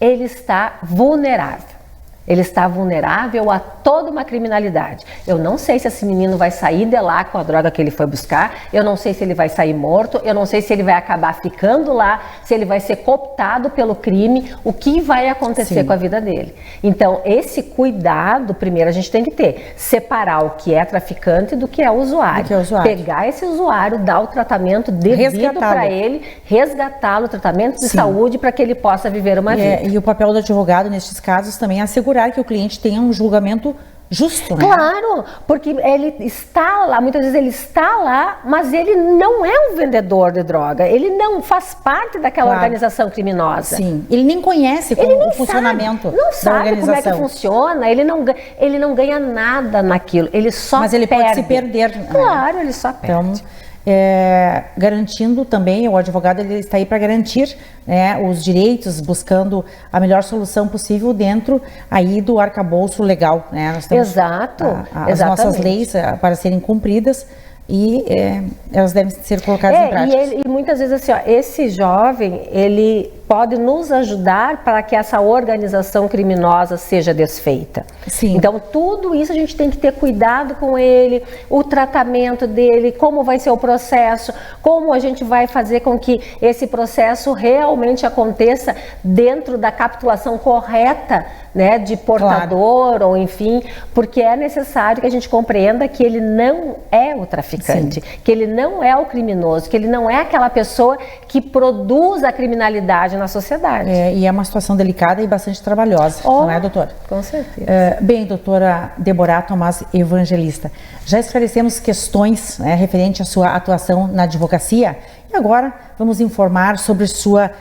ele está vulnerável. Ele está vulnerável a toda uma criminalidade. Eu não sei se esse menino vai sair de lá com a droga que ele foi buscar, eu não sei se ele vai sair morto, eu não sei se ele vai acabar ficando lá, se ele vai ser cooptado pelo crime, o que vai acontecer, sim, com a vida dele. Então, esse cuidado, primeiro, a gente tem que ter. Separar o que é traficante do que é usuário. Pegar esse usuário, dar o tratamento devido para ele, resgatá-lo, tratamento de saúde para que ele possa viver uma vida. E o papel do advogado, nestes casos, também é assegurar que o cliente tenha um julgamento justo, né? Claro, porque ele está lá, muitas vezes ele está lá, mas ele não é um vendedor de droga, ele não faz parte daquela organização criminosa. Sim, ele nem conhece o funcionamento não sabe como é que funciona, ele não ganha nada naquilo, ele só mas ele perde. Pode se perder. Claro, ele só perde. Então, garantindo também, o advogado ele está aí para garantir, né, os direitos, buscando a melhor solução possível dentro aí do arcabouço legal, né? Nós temos as nossas leis para serem cumpridas e elas devem ser colocadas em prática. E muitas vezes assim, esse jovem, ele pode nos ajudar para que essa organização criminosa seja desfeita. Sim. Então, tudo isso a gente tem que ter cuidado com ele, o tratamento dele, como vai ser o processo, como a gente vai fazer com que esse processo realmente aconteça dentro da capitulação correta, né, de portador, ou enfim, porque é necessário que a gente compreenda que ele não é o traficante, sim, que ele não é o criminoso, que ele não é aquela pessoa que produz a criminalidade na sociedade. E é uma situação delicada e bastante trabalhosa, não é, doutora? Com certeza. Bem, doutora Deborah Tomás Evangelista, já esclarecemos questões, né, referente à sua atuação na advocacia e agora vamos informar sobre sua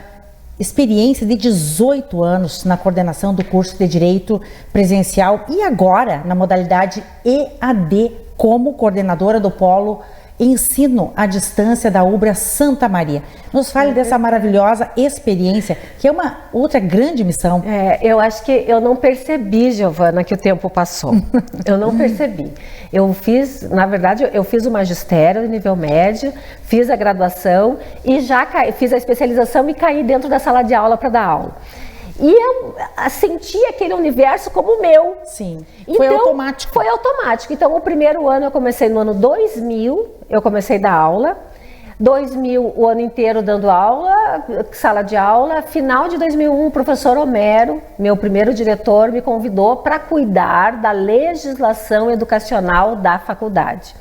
experiência de 18 anos na coordenação do curso de Direito Presencial e agora na modalidade EAD como coordenadora do Polo Ensino à Distância da UBRA Santa Maria. Nos fale dessa maravilhosa experiência, que é uma outra grande missão. Eu acho que eu não percebi, Giovana, que o tempo passou. Eu não percebi. Eu fiz, na verdade, eu fiz o magistério de nível médio, fiz a graduação e já fiz a especialização e caí dentro da sala de aula para dar aula. E eu senti aquele universo como meu. Sim, foi automático. Foi automático. Então, o primeiro ano eu comecei no ano 2000, eu comecei a dar aula. 2000, o ano inteiro dando aula, sala de aula. Final de 2001, o professor Homero, meu primeiro diretor, me convidou para cuidar da legislação educacional da faculdade.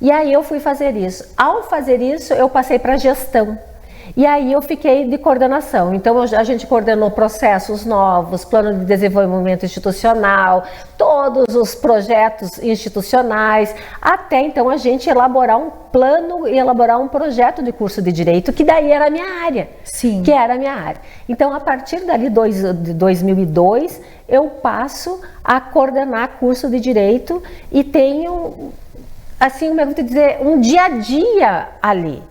E aí eu fui fazer isso. Ao fazer isso, eu passei para gestão. E aí eu fiquei de coordenação, então a gente coordenou processos novos, plano de desenvolvimento institucional, todos os projetos institucionais, até então a gente elaborar um plano e elaborar um projeto de curso de Direito, que daí era a minha área. Sim. Que era a minha área. Então a partir dali, de 2002, eu passo a coordenar curso de Direito e tenho, assim, como eu vou te dizer, um dia a dia ali.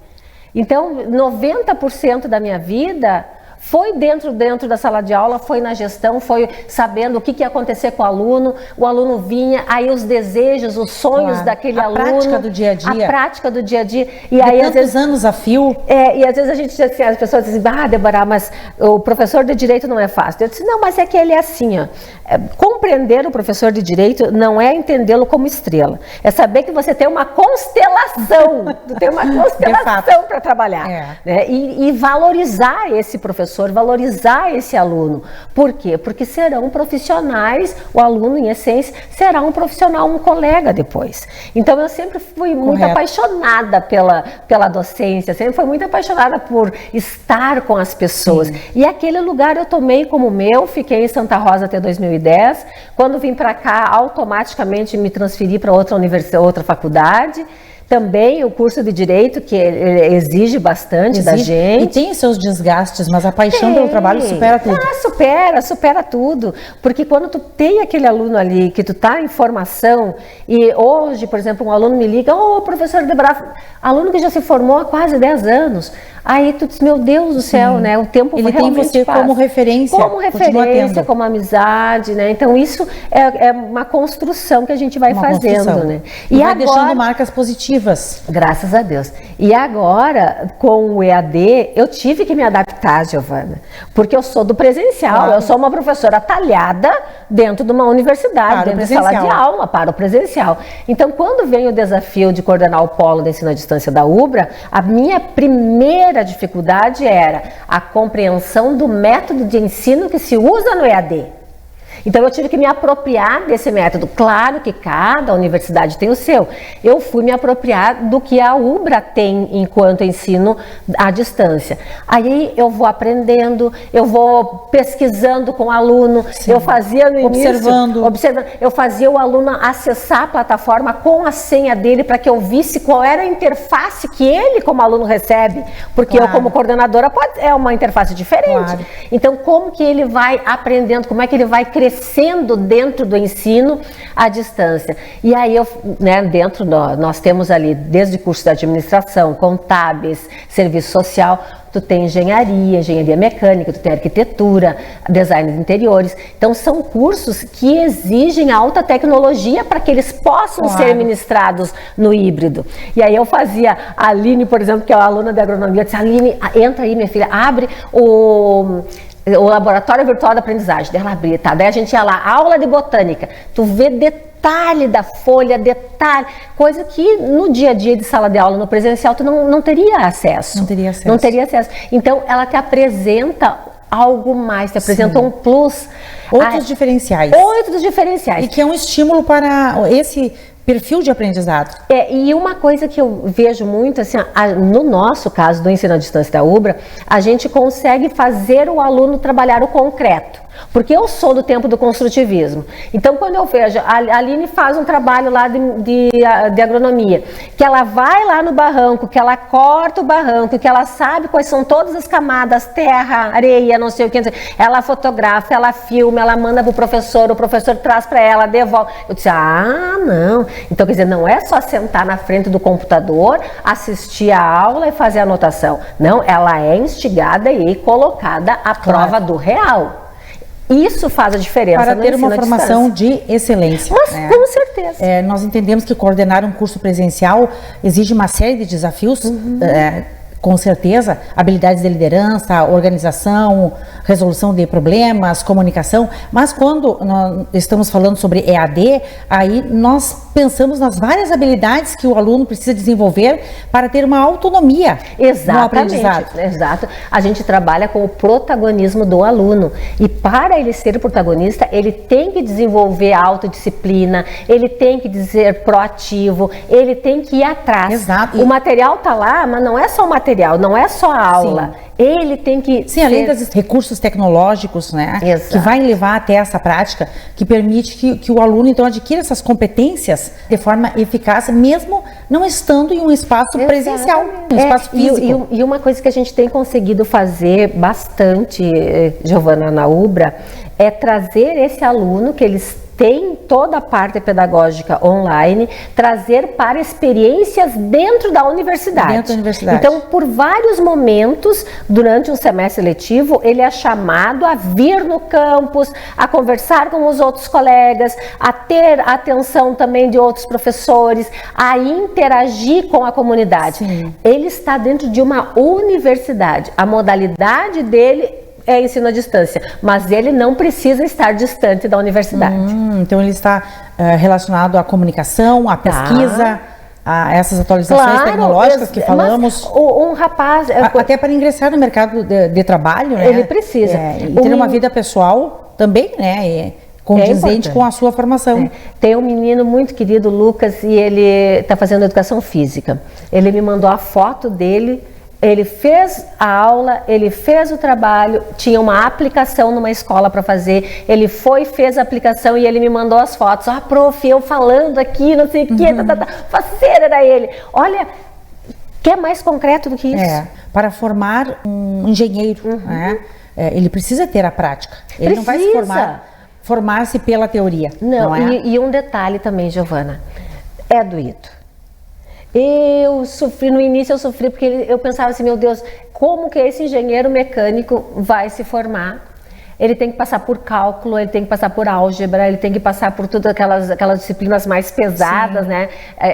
Então, 90% da minha vida foi dentro da sala de aula, foi na gestão, foi sabendo o que ia acontecer com o aluno vinha, aí os desejos, os sonhos daquele aluno. A prática do dia a dia. A prática do dia a dia. E aí, às vezes, anos a fio. E às vezes a gente diz assim, as pessoas dizem, Deborah, mas o professor de Direito não é fácil. Eu disse, não, mas é que ele é assim, ó. Compreender o professor de Direito não é entendê-lo como estrela, é saber que você tem uma constelação, para trabalhar, né? E valorizar esse professor, valorizar esse aluno. Por quê? Porque serão profissionais, o aluno em essência será um profissional, um colega depois. Então eu sempre fui muito apaixonada pela docência, sempre fui muito apaixonada por estar com as pessoas. Sim. E aquele lugar eu tomei como meu, fiquei em Santa Rosa até 2010, quando vim para cá automaticamente me transferi para outra faculdade. Também o curso de Direito, que exige bastante da gente. E tem seus desgastes, mas a paixão pelo trabalho supera tudo. Supera tudo. Porque quando tu tem aquele aluno ali, que tu tá em formação, e hoje, por exemplo, um aluno me liga, professor Deborah, aluno que já se formou há quase 10 anos. Aí tu diz, meu Deus do céu, né? O tempo ele realmente tem você passa. Como referência, como amizade, né? Então isso é uma construção que a gente vai fazendo, né? E vai agora, deixando marcas positivas. Graças a Deus. E agora, com o EAD, eu tive que me adaptar, Giovana, porque eu sou do presencial, eu sou uma professora talhada dentro de uma universidade, dentro de sala de aula, para o presencial. Então, quando vem o desafio de coordenar o polo de ensino à distância da UBRA, a minha primeira dificuldade era a compreensão do método de ensino que se usa no EAD. Então eu tive que me apropriar desse método. Claro que cada universidade tem o seu. Eu fui me apropriar do que a UBRA tem enquanto ensino à distância. Aí eu vou aprendendo, eu vou pesquisando com o aluno. Sim. Eu fazia no início, observando. Eu fazia o aluno acessar a plataforma com a senha dele para que eu visse qual era a interface que ele como aluno recebe. Porque eu como coordenadora é uma interface diferente. Então como que ele vai aprendendo, como é que ele vai crescendo dentro do ensino à distância. E aí, nós temos ali, desde curso de administração, contábeis, serviço social, tu tem engenharia mecânica, tu tem arquitetura, design de interiores. Então, são cursos que exigem alta tecnologia para que eles possam ser ministrados no híbrido. E aí eu fazia, a Aline, por exemplo, que é uma aluna de agronomia, eu disse, Aline, entra aí, minha filha, abre o laboratório virtual da aprendizagem. Daí ela abria, tá? Daí a gente ia lá, aula de botânica. Tu vê detalhe da folha, detalhe, coisa que no dia a dia de sala de aula, no presencial, tu não teria acesso. Não teria acesso. Então, ela te apresenta algo mais, te apresenta um plus. Outros diferenciais. Outros diferenciais. E que é um estímulo para esse perfil de aprendizado. E uma coisa que eu vejo muito, assim, no nosso caso do ensino à distância da UBRA, a gente consegue fazer o aluno trabalhar o concreto. Porque eu sou do tempo do construtivismo. Então, quando eu vejo, a Aline faz um trabalho lá de agronomia, que ela vai lá no barranco, que ela corta o barranco, que ela sabe quais são todas as camadas, terra, areia, não sei o que, ela fotografa, ela filma, ela manda para o professor traz para ela, devolve. Eu disse, não. Então, quer dizer, não é só sentar na frente do computador, assistir a aula e fazer a anotação. Não, ela é instigada e colocada à prova do real. Isso faz a diferença para ter uma formação de excelência. Mas, com certeza. Nós entendemos que coordenar um curso presencial exige uma série de desafios, com certeza, habilidades de liderança, organização, resolução de problemas, comunicação, mas quando nós estamos falando sobre EAD, aí nós pensamos nas várias habilidades que o aluno precisa desenvolver para ter uma autonomia no aprendizado. Exato. A gente trabalha com o protagonismo do aluno e para ele ser protagonista, ele tem que desenvolver a autodisciplina, ele tem que ser proativo, ele tem que ir atrás. Exato. O material está lá, mas não é só o material, não é só a aula. Sim. Ele tem que além dos recursos tecnológicos, né, que vai levar até essa prática, que permite que o aluno então adquira essas competências de forma eficaz, mesmo não estando em um espaço presencial, um espaço físico. E uma coisa que a gente tem conseguido fazer bastante, Giovana, na UBRA, é trazer esse aluno que eles têm toda a parte pedagógica online, trazer para experiências dentro da universidade. Então, por vários momentos, durante um semestre letivo, ele é chamado a vir no campus, a conversar com os outros colegas, a ter a atenção também de outros professores, a interagir com a comunidade. Sim. Ele está dentro de uma universidade. A modalidade dele é ensino à distância, mas ele não precisa estar distante da universidade. Então ele está relacionado à comunicação, à pesquisa, a essas atualizações tecnológicas que falamos. Um rapaz... Até para ingressar no mercado de trabalho, né? Ele precisa. E ter uma vida pessoal também, né? Condizente com a sua formação. Tem um menino muito querido, Lucas, e ele está fazendo educação física. Ele me mandou a foto dele. Ele fez a aula, ele fez o trabalho, tinha uma aplicação numa escola para fazer, ele fez a aplicação e ele me mandou as fotos. Prof, eu falando aqui, não sei o que, faceiro era ele. Olha, que é mais concreto do que isso? Para formar um engenheiro, né? Ele precisa ter a prática. Ele não vai se formar-se pela teoria. Não é? E um detalhe também, Giovana, é doído. Eu sofri, no início eu sofri porque eu pensava assim, meu Deus, como que esse engenheiro mecânico vai se formar? Ele tem que passar por cálculo, ele tem que passar por álgebra, ele tem que passar por todas aquelas disciplinas mais pesadas, né,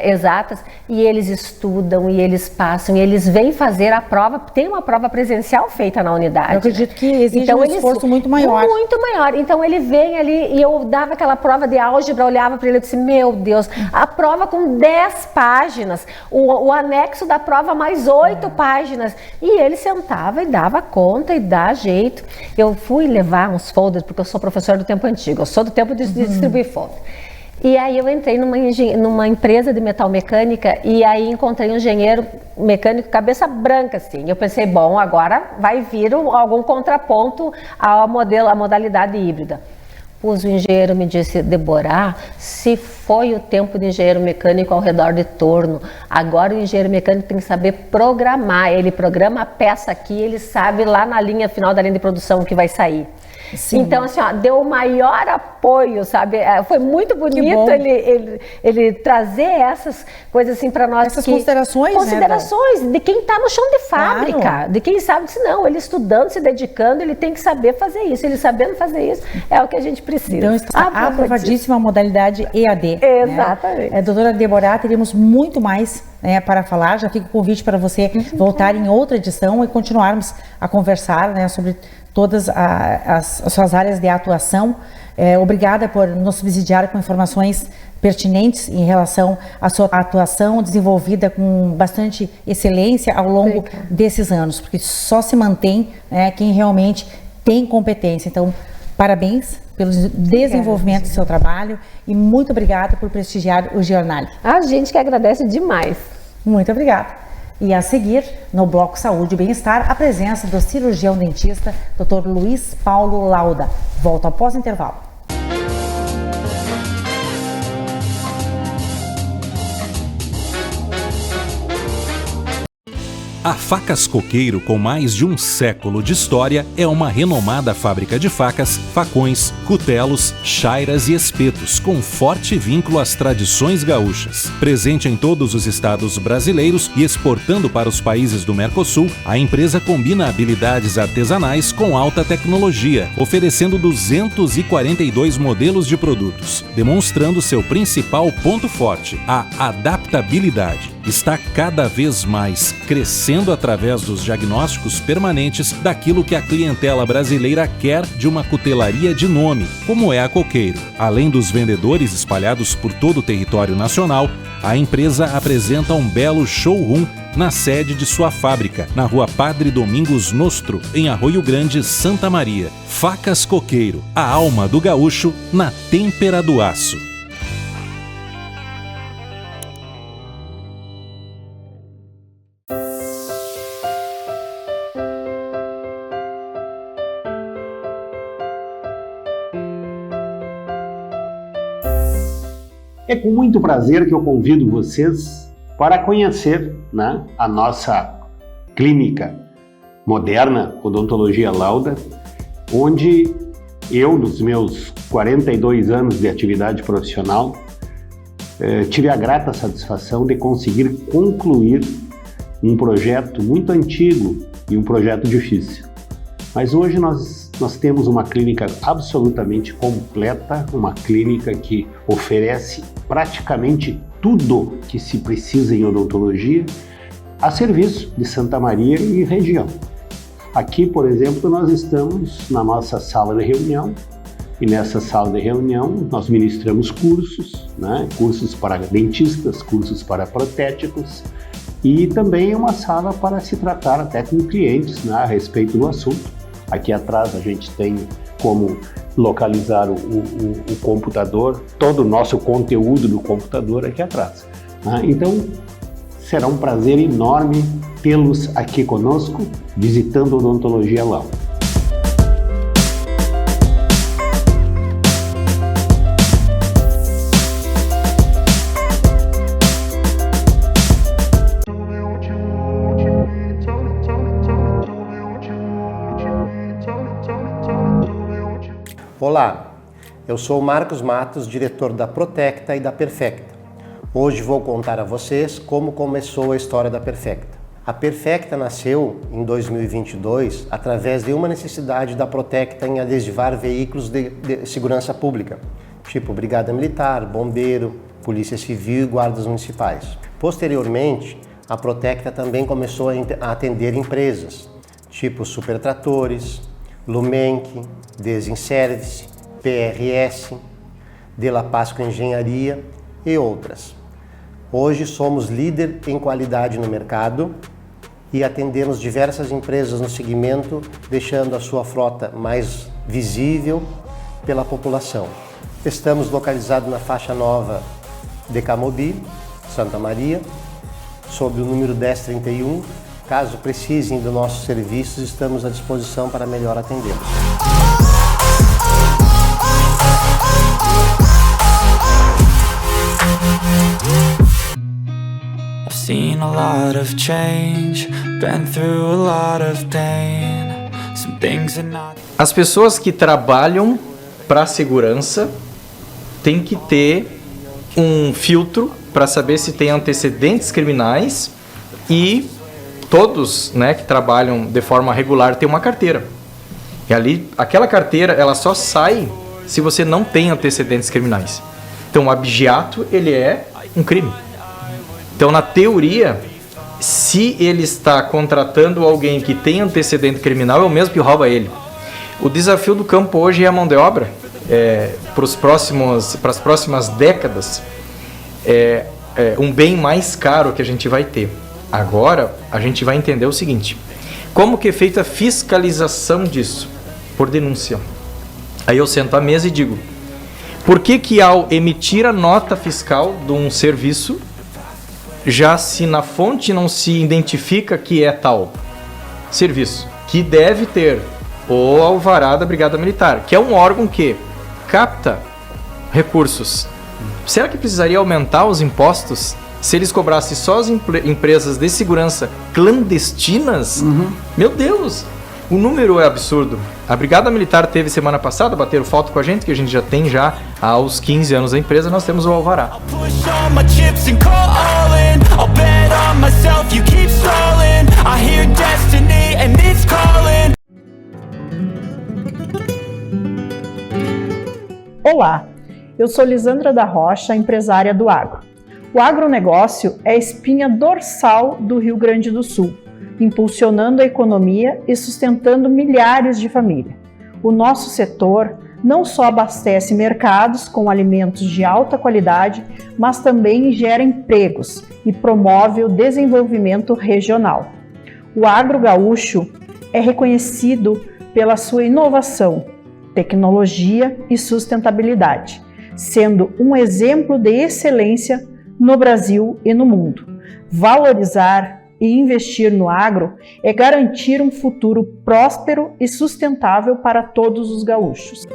exatas, e eles estudam, e eles passam, e eles vêm fazer a prova, tem uma prova presencial feita na unidade. Eu acredito que exige um esforço muito maior. Muito maior. Então ele vem ali, e eu dava aquela prova de álgebra, olhava para ele e disse, meu Deus, a prova com 10 páginas, o anexo da prova mais 8 páginas, e ele sentava e dava conta e dá jeito. Eu fui levar uns folders, porque eu sou professora do tempo antigo, eu sou do tempo de distribuir folder. E aí eu entrei numa empresa de metal mecânica e aí encontrei um engenheiro mecânico cabeça branca, assim. Eu pensei, bom, agora vai vir algum contraponto à modalidade híbrida. Pois o engenheiro me disse, Débora, se foi o tempo de engenheiro mecânico ao redor de torno, agora o engenheiro mecânico tem que saber programar. Ele programa a peça aqui, ele sabe lá na linha final da linha de produção o que vai sair. Sim. Então, assim, deu o maior apoio, sabe? Foi muito bonito ele trazer essas coisas assim para nós. Essas considerações, né, de quem está no chão de fábrica, de quem sabe que não, ele estudando, se dedicando, ele tem que saber fazer isso. Ele sabendo fazer isso é o que a gente precisa. Então, está aprovadíssima a modalidade EAD. Exatamente. Né? Doutora Débora, teríamos muito mais para falar. Já fica o convite para você voltar em outra edição e continuarmos a conversar, né, sobre todas as suas áreas de atuação. Obrigada por nos subsidiar com informações pertinentes em relação à sua atuação desenvolvida com bastante excelência ao longo desses anos, porque só se mantém quem realmente tem competência. Então, parabéns pelo desenvolvimento do seu trabalho e muito obrigada por prestigiar o jornal. A gente que agradece demais. Muito obrigada. E a seguir, no bloco Saúde e Bem-Estar, a presença do cirurgião dentista Dr. Luiz Paulo Lauda. Volto após o intervalo. A Facas Coqueiro, com mais de um século de história, é uma renomada fábrica de facas, facões, cutelos, chairas e espetos, com forte vínculo às tradições gaúchas. Presente em todos os estados brasileiros e exportando para os países do Mercosul, a empresa combina habilidades artesanais com alta tecnologia, oferecendo 242 modelos de produtos, demonstrando seu principal ponto forte, a adaptabilidade. Está cada vez mais crescendo através dos diagnósticos permanentes daquilo que a clientela brasileira quer de uma cutelaria de nome, como é a Coqueiro. Além dos vendedores espalhados por todo o território nacional, a empresa apresenta um belo showroom na sede de sua fábrica, na Rua Padre Domingos Nostro, em Arroio Grande, Santa Maria. Facas Coqueiro, a alma do gaúcho na têmpera do aço. É com muito prazer que eu convido vocês para conhecer, né, a nossa clínica moderna Odontologia Lauda, onde eu, nos meus 42 anos de atividade profissional, tive a grata satisfação de conseguir concluir um projeto muito antigo e um projeto difícil. Mas hoje nós temos uma clínica absolutamente completa, uma clínica que oferece praticamente tudo que se precisa em odontologia a serviço de Santa Maria e região. Aqui, por exemplo, nós estamos na nossa sala de reunião e nessa sala de reunião nós ministramos cursos, né? Cursos para dentistas, cursos para protéticos e também uma sala para se tratar até com clientes, né, a respeito do assunto. Aqui atrás a gente tem como localizar o computador, todo o nosso conteúdo do computador aqui atrás. Então, será um prazer enorme tê-los aqui conosco, visitando a Odontologia Lauda. Olá, eu sou o Marcos Matos, diretor da Protecta e da Perfecta. Hoje vou contar a vocês como começou a história da Perfecta. A Perfecta nasceu em 2022 através de uma necessidade da Protecta em adesivar veículos de segurança pública, tipo Brigada Militar, Bombeiro, Polícia Civil e Guardas Municipais. Posteriormente, a Protecta também começou a atender empresas, tipo Supertratores, Lumenck, Desinservice, PRS, De La Pasco Engenharia e outras. Hoje somos líder em qualidade no mercado e atendemos diversas empresas no segmento, deixando a sua frota mais visível pela população. Estamos localizados na faixa nova de Camobi, Santa Maria, sob o número 1031. Caso precisem dos nossos serviços, estamos à disposição para melhor atendê-los. Seen a lot of change, been through a lot of pain. Some things are not. As pessoas que trabalham para a segurança têm que ter um filtro para saber se tem antecedentes criminais e todos, né, que trabalham de forma regular têm uma carteira. E ali, aquela carteira, ela só sai se você não tem antecedentes criminais. Então, o abigeato, ele é um crime. Então, na teoria, se ele está contratando alguém que tem antecedente criminal, é o mesmo que rouba ele. O desafio do campo hoje é a mão de obra. Para as próximas décadas, é um bem mais caro que a gente vai ter. Agora, a gente vai entender o seguinte: como que é feita a fiscalização disso? Por denúncia. Aí eu sento à mesa e digo, por que ao emitir a nota fiscal de um serviço, já se na fonte não se identifica que é tal serviço, que deve ter o alvará da Brigada Militar, que é um órgão que capta recursos. Será que precisaria aumentar os impostos se eles cobrassem só as empresas de segurança clandestinas? Meu Deus! O número é absurdo. A Brigada Militar teve semana passada, bateram foto com a gente, que a gente já tem aos 15 anos da empresa, nós temos o alvará. Olá, eu sou Lisandra da Rocha, empresária do agro. O agronegócio é a espinha dorsal do Rio Grande do Sul, impulsionando a economia e sustentando milhares de famílias. O nosso setor não só abastece mercados com alimentos de alta qualidade, mas também gera empregos e promove o desenvolvimento regional. O agro gaúcho é reconhecido pela sua inovação, tecnologia e sustentabilidade, sendo um exemplo de excelência no Brasil e no mundo. Valorizar e investir no agro é garantir um futuro próspero e sustentável para todos os gaúchos.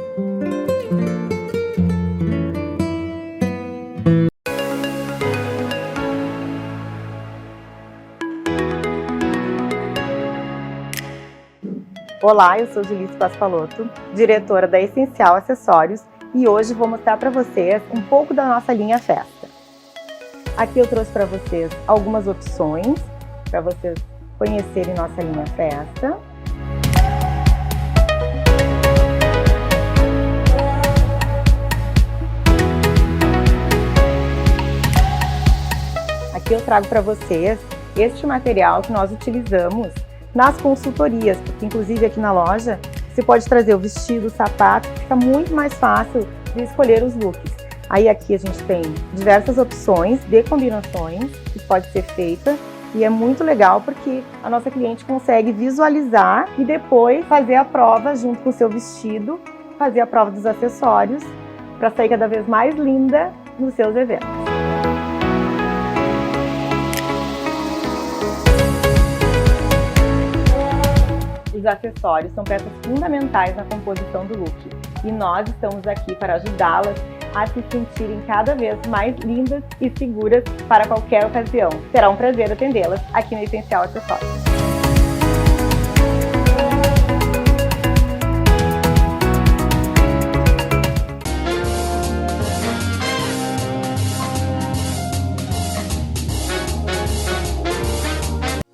Olá, eu sou Julissa Paspalotto, diretora da Essencial Acessórios, e hoje vou mostrar para vocês um pouco da nossa linha Festa. Aqui eu trouxe para vocês algumas opções para vocês conhecerem nossa linha Festa. Aqui eu trago para vocês este material que nós utilizamos nas consultorias, porque inclusive aqui na loja você pode trazer o vestido, o sapato, fica muito mais fácil de escolher os looks. Aí aqui a gente tem diversas opções de combinações que pode ser feita e é muito legal porque a nossa cliente consegue visualizar e depois fazer a prova junto com o seu vestido, fazer a prova dos acessórios para sair cada vez mais linda nos seus eventos. Os acessórios são peças fundamentais na composição do look e nós estamos aqui para ajudá-las a se sentirem cada vez mais lindas e seguras para qualquer ocasião. Será um prazer atendê-las aqui no Essencial Acessórios.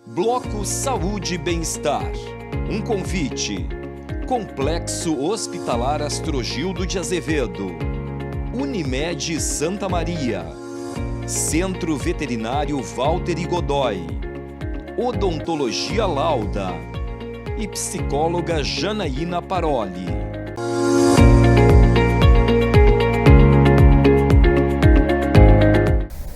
Bloco Saúde e Bem-Estar. Um convite. Complexo Hospitalar Astrogildo de Azevedo. Unimed Santa Maria. Centro Veterinário Walter e Godoy. Odontologia Lauda. E psicóloga Janaína Paroli.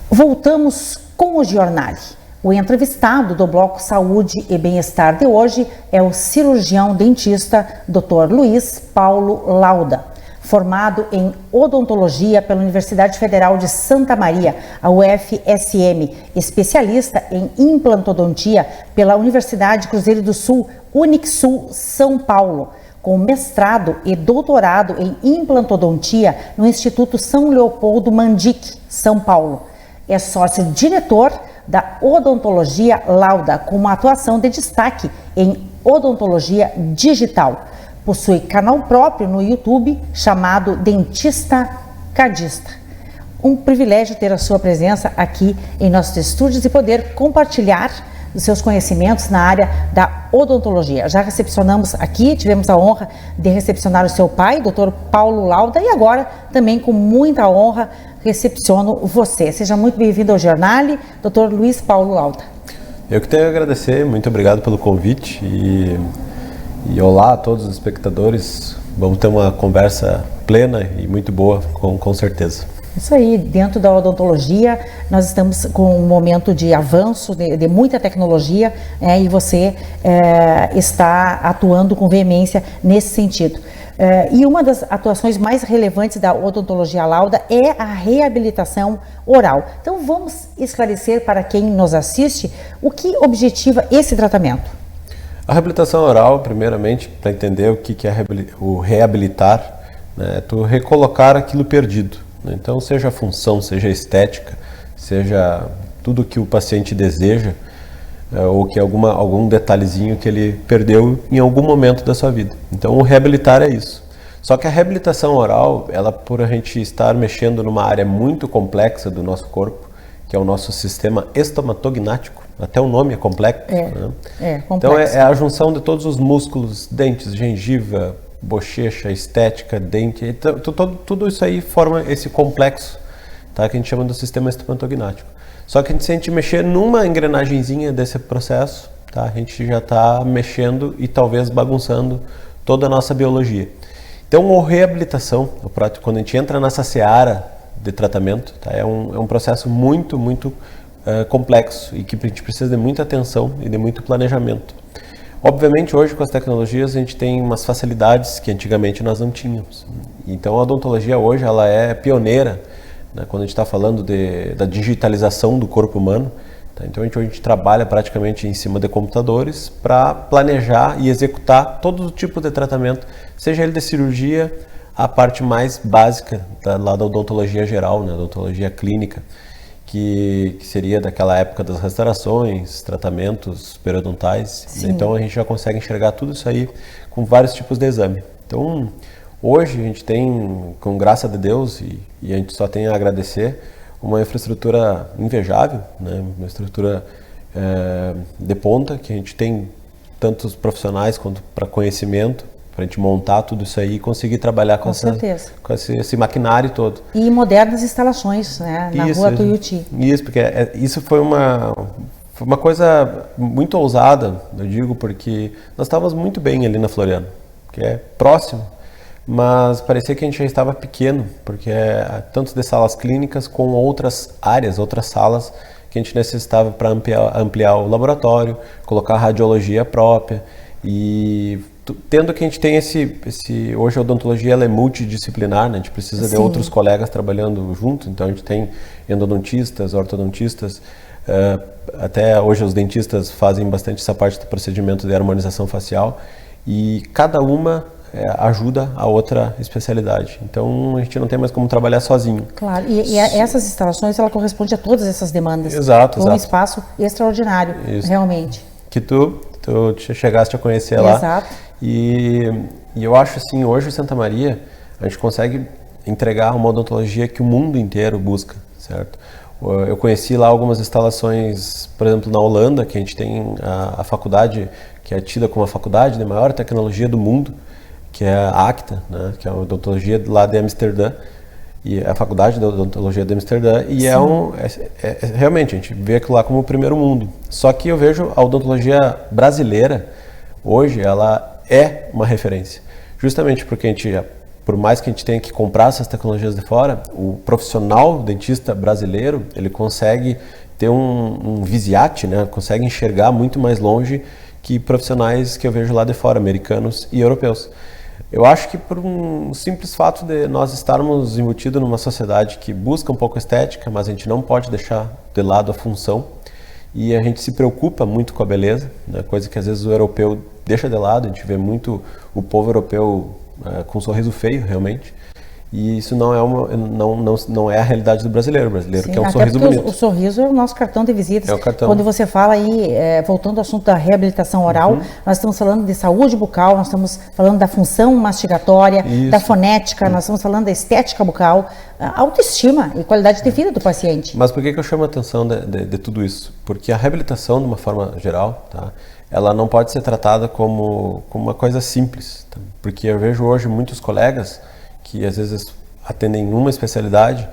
Voltamos com o Giornale. O entrevistado do Bloco Saúde e Bem-Estar de hoje é o cirurgião dentista Dr. Luiz Paulo Lauda, formado em odontologia pela Universidade Federal de Santa Maria, a UFSM, especialista em implantodontia pela Universidade Cruzeiro do Sul, Unixul, São Paulo, com mestrado e doutorado em implantodontia no Instituto São Leopoldo Mandic, São Paulo. É sócio-diretor da Odontologia Lauda, com uma atuação de destaque em odontologia digital. Possui canal próprio no YouTube chamado Dentista Cadista. Um privilégio ter a sua presença aqui em nossos estúdios e poder compartilhar os seus conhecimentos na área da odontologia. Já recepcionamos aqui, tivemos a honra de recepcionar o seu pai, Dr. Paulo Lauda, e agora também com muita honra recepciono você. Seja muito bem-vindo ao Giornale, Dr. Luiz Paulo Lauda. Eu que tenho a agradecer, muito obrigado pelo convite e olá a todos os espectadores. Vamos ter uma conversa plena e muito boa, com certeza. Isso aí, dentro da odontologia, nós estamos com um momento de avanço, de muita tecnologia, e você está atuando com veemência nesse sentido. E uma das atuações mais relevantes da odontologia lauda é a reabilitação oral. Então vamos esclarecer para quem nos assiste o que objetiva esse tratamento. A reabilitação oral, primeiramente, para entender o que é o reabilitar, né, é tu recolocar aquilo perdido. Né? Então, seja a função, seja a estética, seja tudo que o paciente deseja, ou que algum detalhezinho que ele perdeu em algum momento da sua vida. Então, o reabilitar é isso. Só que a reabilitação oral, ela, por a gente estar mexendo numa área muito complexa do nosso corpo, que é o nosso sistema estomatognático, até o nome é complexo. Né? Complexo. Então, é a junção de todos os músculos, dentes, gengiva, bochecha, estética, dente, então, tudo isso aí forma esse complexo, tá? Que a gente chama do sistema estomatognático. Só que se a gente mexer numa engrenagenzinha desse processo, tá? A gente já está mexendo e talvez bagunçando toda a nossa biologia. Então, a reabilitação, quando a gente entra nessa seara de tratamento, tá? É um processo muito complexo e que a gente precisa de muita atenção e de muito planejamento. Obviamente, hoje com as tecnologias a gente tem umas facilidades que antigamente nós não tínhamos. Então, a odontologia hoje ela é pioneira, né, quando a gente está falando da digitalização do corpo humano. Tá? Então, a gente trabalha praticamente em cima de computadores para planejar e executar todo o tipo de tratamento, seja ele de cirurgia, a parte mais básica lá da odontologia geral, né, odontologia clínica, que seria daquela época das restaurações, tratamentos periodontais. Sim. Então a gente já consegue enxergar tudo isso aí com vários tipos de exame. Então hoje a gente tem, com graça de Deus, e a gente só tem a agradecer, uma infraestrutura invejável, né? Uma estrutura de ponta, que a gente tem tantos profissionais quanto para conhecimento, para a gente montar tudo isso aí e conseguir trabalhar com esse maquinário todo. E modernas instalações, né, na Rua Tuiuti. Isso, porque isso foi uma coisa muito ousada, eu digo, porque nós estávamos muito bem ali na Floriano, que é próximo, mas parecia que a gente já estava pequeno, porque tanto de salas clínicas com outras áreas, outras salas que a gente necessitava para ampliar o laboratório, colocar a radiologia própria. E tendo que a gente tem hoje a odontologia ela é multidisciplinar, né? A gente precisa de outros colegas trabalhando junto, então a gente tem endodontistas, ortodontistas, até hoje os dentistas fazem bastante essa parte do procedimento de harmonização facial, e cada uma ajuda a outra especialidade. Então a gente não tem mais como trabalhar sozinho. Claro, e essas instalações ela corresponde a todas essas demandas. Exato. Um espaço extraordinário, realmente. Que tu chegaste a conhecer lá. Exato. E eu acho assim, hoje em Santa Maria, a gente consegue entregar uma odontologia que o mundo inteiro busca, certo? Eu conheci lá algumas instalações, por exemplo, na Holanda, que a gente tem a faculdade, que é tida como a faculdade de maior tecnologia do mundo, que é a ACTA, né? Que é a odontologia lá de Amsterdã, e a faculdade de odontologia de Amsterdã, e realmente, a gente vê aquilo lá como o primeiro mundo. Só que eu vejo a odontologia brasileira, hoje, ela é uma referência. Justamente porque por mais que a gente tenha que comprar essas tecnologias de fora, o profissional dentista brasileiro, ele consegue ter um visiate, né? Consegue enxergar muito mais longe que profissionais que eu vejo lá de fora, americanos e europeus. Eu acho que por um simples fato de nós estarmos embutidos numa sociedade que busca um pouco estética, mas a gente não pode deixar de lado a função, e a gente se preocupa muito com a beleza, né? Coisa que às vezes o europeu deixa de lado. A gente vê muito o povo europeu com um sorriso feio, realmente, e isso não é a realidade do brasileiro. O brasileiro quer um sorriso bonito. O sorriso é o nosso cartão de visitas. É o cartão. Quando você fala aí, voltando ao assunto da reabilitação oral, nós estamos falando de saúde bucal, nós estamos falando da função mastigatória, da fonética, nós estamos falando da estética bucal, autoestima e qualidade de vida do paciente. Mas por que eu chamo a atenção de tudo isso? Porque a reabilitação, de uma forma geral, tá? Ela não pode ser tratada como uma coisa simples, tá? Porque eu vejo hoje muitos colegas que às vezes atendem uma especialidade,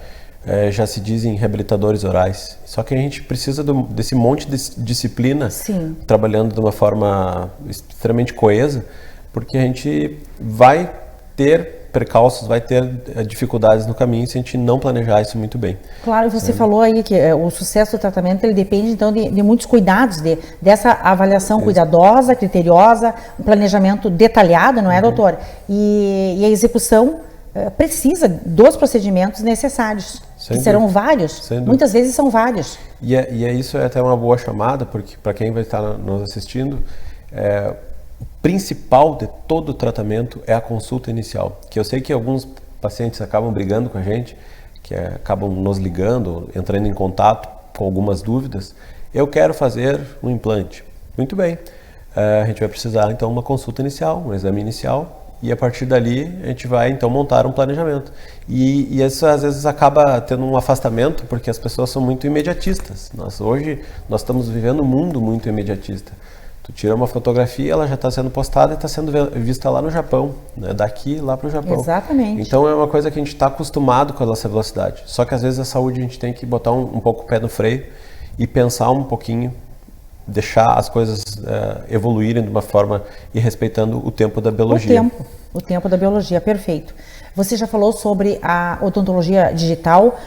já se dizem reabilitadores orais. Só que a gente precisa desse monte de disciplina, trabalhando de uma forma extremamente coesa, porque a gente vai ter percalços, vai ter dificuldades no caminho se a gente não planejar isso muito bem. Claro, você falou aí que o sucesso do tratamento ele depende então de muitos cuidados, dessa avaliação cuidadosa, criteriosa, um planejamento detalhado, não é, doutor? E a execução precisa dos procedimentos necessários, que serão vários, muitas vezes são vários. E isso é até uma boa chamada, porque para quem vai estar nos assistindo, o principal de todo o tratamento é a consulta inicial, que eu sei que alguns pacientes acabam brigando com a gente, que acabam nos ligando, entrando em contato com algumas dúvidas. Eu quero fazer um implante. Muito bem, a gente vai precisar então uma consulta inicial, um exame inicial, e a partir dali a gente vai então montar um planejamento. E isso às vezes acaba tendo um afastamento, porque as pessoas são muito imediatistas. Hoje nós estamos vivendo um mundo muito imediatista. Tu tira uma fotografia, ela já está sendo postada e está sendo vista lá no Japão, né? Daqui lá para o Japão. Exatamente. Então é uma coisa que a gente está acostumado com essa velocidade. Só que às vezes a saúde a gente tem que botar um pouco o pé no freio e pensar um pouquinho, deixar as coisas evoluírem de uma forma e respeitando o tempo da biologia. O tempo da biologia, perfeito. Você já falou sobre a odontologia digital,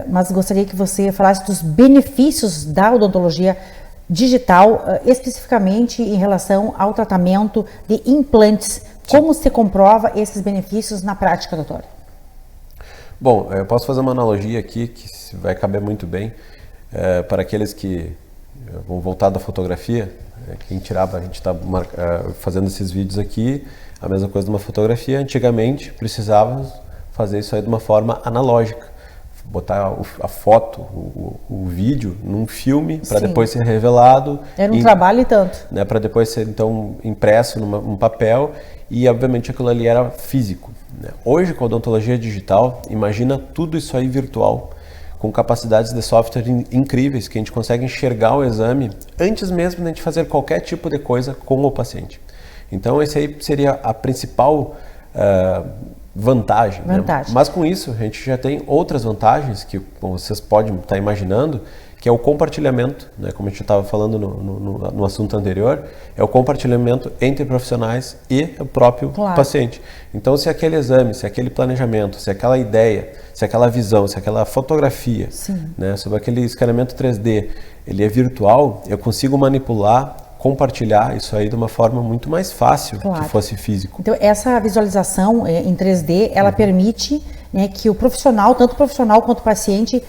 mas gostaria que você falasse dos benefícios da odontologia digital, especificamente em relação ao tratamento de implantes. Como se comprova esses benefícios na prática, doutor? Bom, eu posso fazer uma analogia aqui que vai caber muito bem para aqueles que vão voltar da fotografia. Quem tirava, a gente está fazendo esses vídeos aqui, a mesma coisa de uma fotografia. Antigamente precisávamos fazer isso aí de uma forma analógica, botar a foto, o vídeo num filme para depois ser revelado. Era um trabalho e tanto. Né, para depois ser então impresso num papel, e obviamente aquilo ali era físico. Né? Hoje, com a odontologia digital, imagina tudo isso aí virtual, com capacidades de software incríveis, que a gente consegue enxergar o exame antes mesmo de a gente fazer qualquer tipo de coisa com o paciente. Então, esse aí seria a principal vantagem. Né? Mas com isso, a gente já tem outras vantagens que vocês podem estar imaginando, que é o compartilhamento, né? Como a gente estava falando no assunto anterior, é o compartilhamento entre profissionais e o próprio paciente. Então, se aquele exame, se aquele planejamento, se aquela ideia, se aquela visão, se aquela fotografia, né, sobre aquele escaneamento 3D, ele é virtual, eu consigo manipular, compartilhar isso aí de uma forma muito mais fácil que fosse físico. Então, essa visualização em 3D, ela permite, né, que o profissional, tanto o profissional quanto o paciente,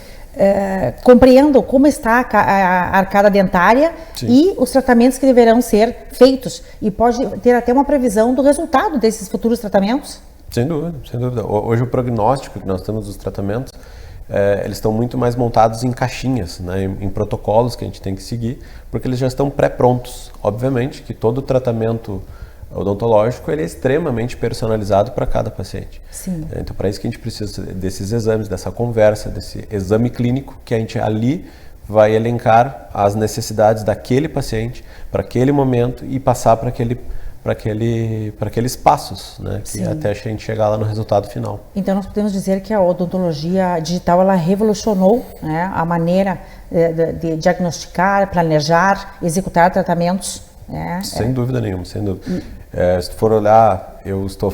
compreendam como está a arcada dentária e os tratamentos que deverão ser feitos. E pode ter até uma previsão do resultado desses futuros tratamentos? Sem dúvida, sem dúvida. Hoje o prognóstico que nós temos dos tratamentos, eles estão muito mais montados em caixinhas, né, em protocolos que a gente tem que seguir, porque eles já estão pré-prontos. Obviamente que todo tratamento odontológico ele é extremamente personalizado para cada paciente. Então, para isso que a gente precisa desses exames, dessa conversa, desse exame clínico, que a gente ali vai elencar as necessidades daquele paciente para aquele momento e passar para aqueles passos, né, que até a gente chegar lá no resultado final. Então, nós podemos dizer que a odontologia digital ela revolucionou, né, a maneira de diagnosticar, planejar, executar tratamentos. Sem dúvida nenhuma, sem dúvida. Se tu for olhar, eu estou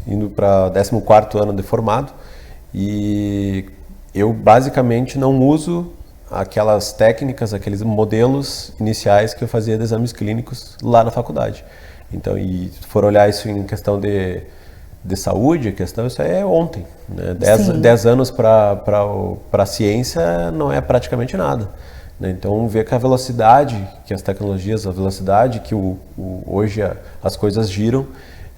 indo para 14º ano de formado e eu basicamente não uso aquelas técnicas, aqueles modelos iniciais que eu fazia de exames clínicos lá na faculdade. Então, e se tu for olhar isso em questão de saúde, isso é ontem. Né? 10 anos para a ciência não é praticamente nada. Então, ver que a velocidade que as tecnologias, a velocidade que hoje as coisas giram,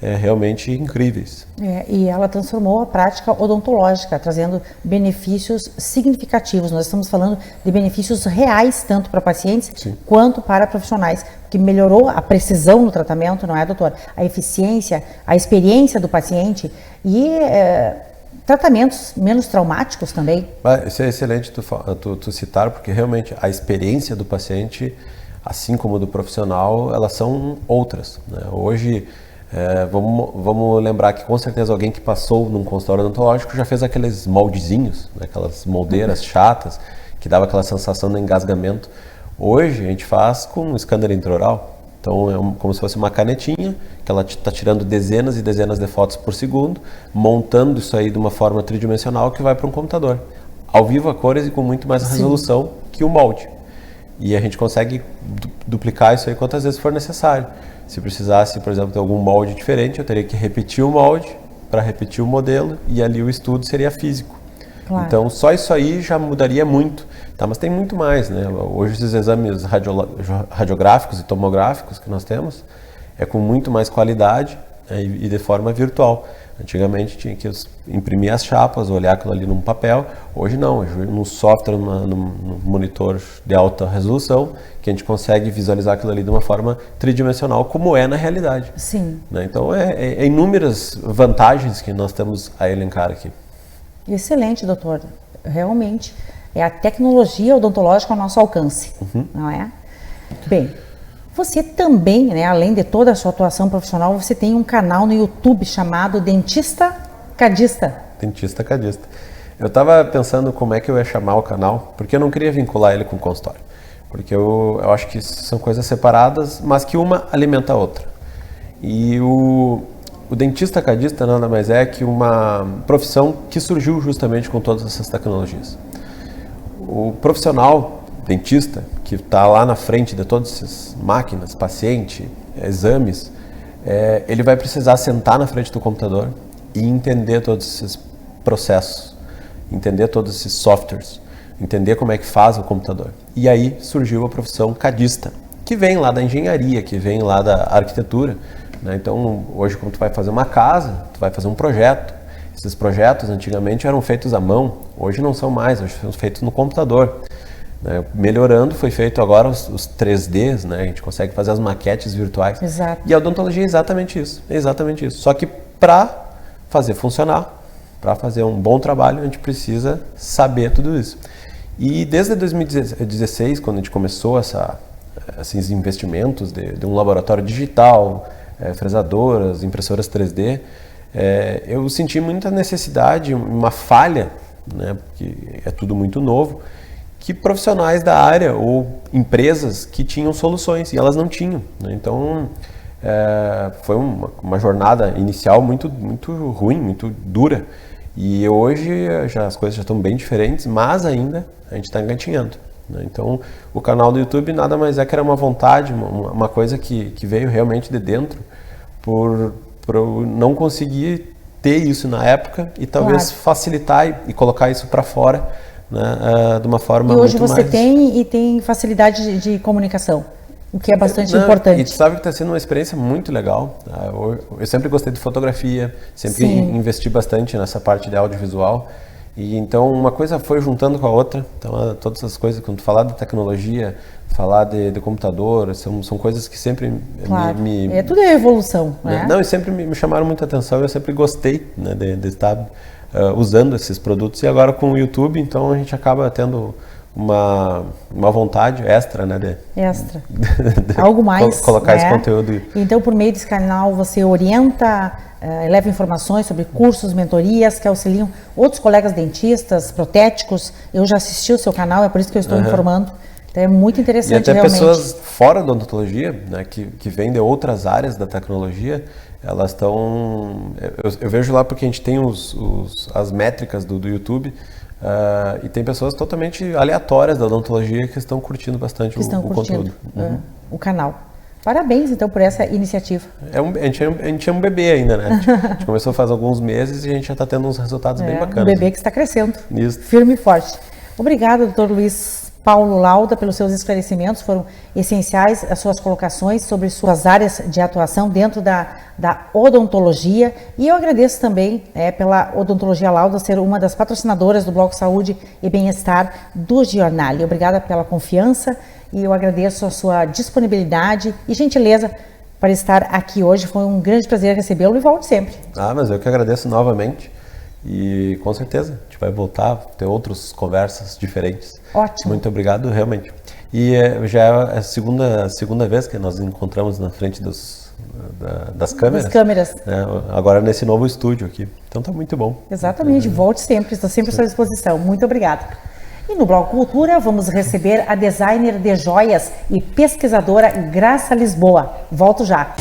é realmente incríveis. E ela transformou a prática odontológica, trazendo benefícios significativos. Nós estamos falando de benefícios reais, tanto para pacientes quanto para profissionais, que melhorou a precisão no tratamento, não é, doutor? A eficiência, a experiência do paciente e tratamentos menos traumáticos também. Isso é excelente tu citar, porque realmente a experiência do paciente, assim como do profissional, elas são outras. Né? Hoje, vamos lembrar que com certeza alguém que passou num consultório odontológico já fez aqueles moldezinhos, né? Aquelas moldeiras chatas, que dava aquela sensação de engasgamento. Hoje a gente faz com um escâner intraoral. Então é como se fosse uma canetinha, que ela está tirando dezenas e dezenas de fotos por segundo, montando isso aí de uma forma tridimensional que vai para um computador. Ao vivo a cores e com muito mais resolução que o molde. E a gente consegue duplicar isso aí quantas vezes for necessário. Se precisasse, por exemplo, de algum molde diferente, eu teria que repetir o molde para repetir o modelo e ali o estudo seria físico. Claro. Então só isso aí já mudaria muito. Tá, mas tem muito mais, né? Hoje esses exames radiográficos e tomográficos que nós temos é com muito mais qualidade, né, e de forma virtual. Antigamente tinha que imprimir as chapas, olhar aquilo ali num papel. Hoje não, hoje num software, num monitor de alta resolução, que a gente consegue visualizar aquilo ali de uma forma tridimensional, como é na realidade. Sim. Né? Então é inúmeras vantagens que nós temos a elencar aqui. Excelente, doutor. Realmente é a tecnologia odontológica ao nosso alcance, não é? Bem, você também, né, além de toda a sua atuação profissional, você tem um canal no YouTube chamado Dentista Cadista. Dentista Cadista. Eu estava pensando como é que eu ia chamar o canal, porque eu não queria vincular ele com o consultório. Porque eu acho que são coisas separadas, mas que uma alimenta a outra. E o dentista cadista nada mais é que uma profissão que surgiu justamente com todas essas tecnologias. O profissional dentista, que está lá na frente de todas essas máquinas, paciente, exames, ele vai precisar sentar na frente do computador e entender todos esses processos, entender todos esses softwares, entender como é que faz o computador. E aí surgiu a profissão cadista, que vem lá da engenharia, que vem lá da arquitetura. Né? Então, hoje, quando tu vai fazer uma casa, tu vai fazer um projeto. Esses projetos antigamente eram feitos à mão, hoje não são mais, hoje são feitos no computador. Melhorando, foi feito agora os 3Ds, né? A gente consegue fazer as maquetes virtuais. Exato. E a odontologia é exatamente isso, Só que para fazer funcionar, para fazer um bom trabalho, a gente precisa saber tudo isso. E desde 2016, quando a gente começou esses investimentos de um laboratório digital, fresadoras, impressoras 3D, eu senti muita necessidade, uma falha, né? Porque é tudo muito novo, que profissionais da área ou empresas que tinham soluções e elas não tinham. Né? Então, foi uma jornada inicial muito ruim, muito dura. E hoje as coisas já estão bem diferentes, mas ainda a gente está engatinhando. Né? Então, o canal do YouTube nada mais é que era uma vontade, uma coisa que veio realmente de dentro, por eu não conseguir ter isso na época e talvez facilitar e colocar isso para fora, né, de uma forma muito mais... E hoje você tem facilidade de comunicação, o que é bastante importante. E tu sabe que está sendo uma experiência muito legal. Tá? Eu sempre gostei de fotografia, sempre investi bastante nessa parte de audiovisual. E então uma coisa foi juntando com a outra. Então todas essas coisas, quando tu falar de tecnologia, falar de computador, são coisas que sempre tudo é evolução, né? Não, e sempre me chamaram muita atenção. Eu sempre gostei, né, de estar usando esses produtos. E agora com o YouTube, então a gente acaba tendo uma vontade extra, né? Algo mais. Colocar esse conteúdo. Então, por meio desse canal, você orienta, leva informações sobre cursos, mentorias que auxiliam outros colegas dentistas, protéticos. Eu já assisti o seu canal, é por isso que eu estou informando. Então, é muito interessante, e até realmente. Pessoas fora da odontologia, né, que vêm de outras áreas da tecnologia, elas estão... Eu vejo lá porque a gente tem as métricas do YouTube, e tem pessoas totalmente aleatórias da odontologia que estão curtindo bastante o conteúdo. O canal. Parabéns, então, por essa iniciativa. A gente é um bebê ainda, né? A gente começou faz alguns meses e a gente já está tendo uns resultados bem bacanas. Um bebê que está crescendo, Isso. Firme e forte. Obrigada, doutor Luiz Paulo Lauda, pelos seus esclarecimentos, foram essenciais as suas colocações sobre suas áreas de atuação dentro da odontologia, e eu agradeço também pela Odontologia Lauda ser uma das patrocinadoras do Bloco Saúde e Bem-Estar do Giornale. Obrigada pela confiança e eu agradeço a sua disponibilidade e gentileza para estar aqui hoje. Foi um grande prazer recebê-lo e volte sempre. Mas eu que agradeço novamente. E com certeza, a gente vai voltar a ter outras conversas diferentes. Ótimo. Muito obrigado, realmente. E já é a segunda vez que nós nos encontramos na frente das câmeras. Das câmeras. Né? Agora nesse novo estúdio aqui. Então tá muito bom. Exatamente, volte sempre, estou sempre à sua disposição. Muito obrigada. E no Bloco Cultura vamos receber a designer de joias e pesquisadora Graça Lisboa. Volto já.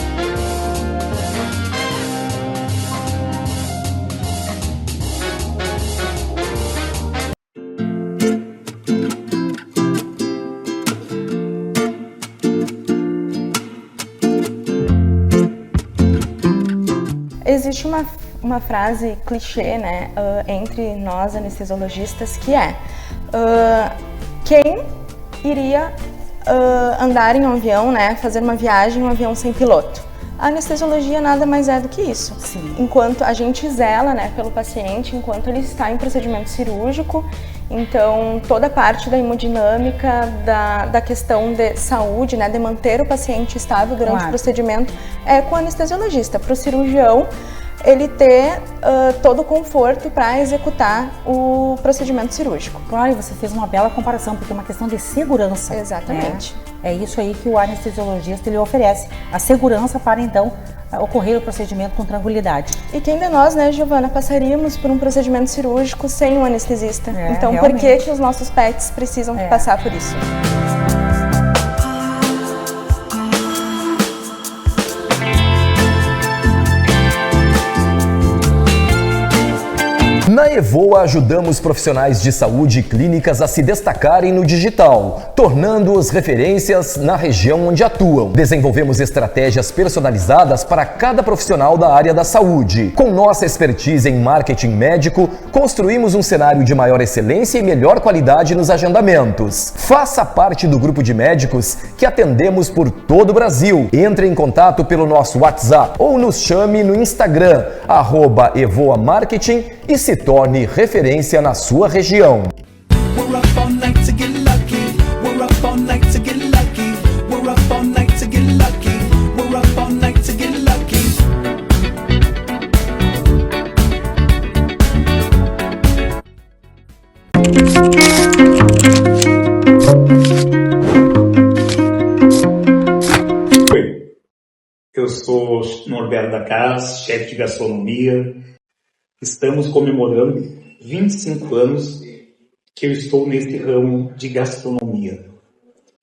Existe uma frase clichê, né, entre nós anestesiologistas, que é quem iria andar em um avião, né, fazer uma viagem em um avião sem piloto? A anestesiologia nada mais é do que isso. Sim. Enquanto a gente zela, né, pelo paciente, enquanto ele está em procedimento cirúrgico, então toda a parte da hemodinâmica, da questão de saúde, né, de manter o paciente estável durante o procedimento, é com o anestesiologista. Para o cirurgião, ele ter todo o conforto para executar o procedimento cirúrgico. Claro, e você fez uma bela comparação, porque é uma questão de segurança. Exatamente. É isso aí que o anestesiologista ele oferece, a segurança para então ocorrer o procedimento com tranquilidade. E quem de nós, né, Giovana, passaríamos por um procedimento cirúrgico sem um anestesista? Então, realmente. Por que os nossos pets precisam passar por isso? Na Evoa, ajudamos profissionais de saúde e clínicas a se destacarem no digital, tornando-os referências na região onde atuam. Desenvolvemos estratégias personalizadas para cada profissional da área da saúde. Com nossa expertise em marketing médico, construímos um cenário de maior excelência e melhor qualidade nos agendamentos. Faça parte do grupo de médicos que atendemos por todo o Brasil. Entre em contato pelo nosso WhatsApp ou nos chame no Instagram, @evoamarketing, e se torne referência na sua região. Oi, eu sou Norberto da Cas, chefe de gastronomia. Estamos comemorando 25 anos que eu estou nesse ramo de gastronomia.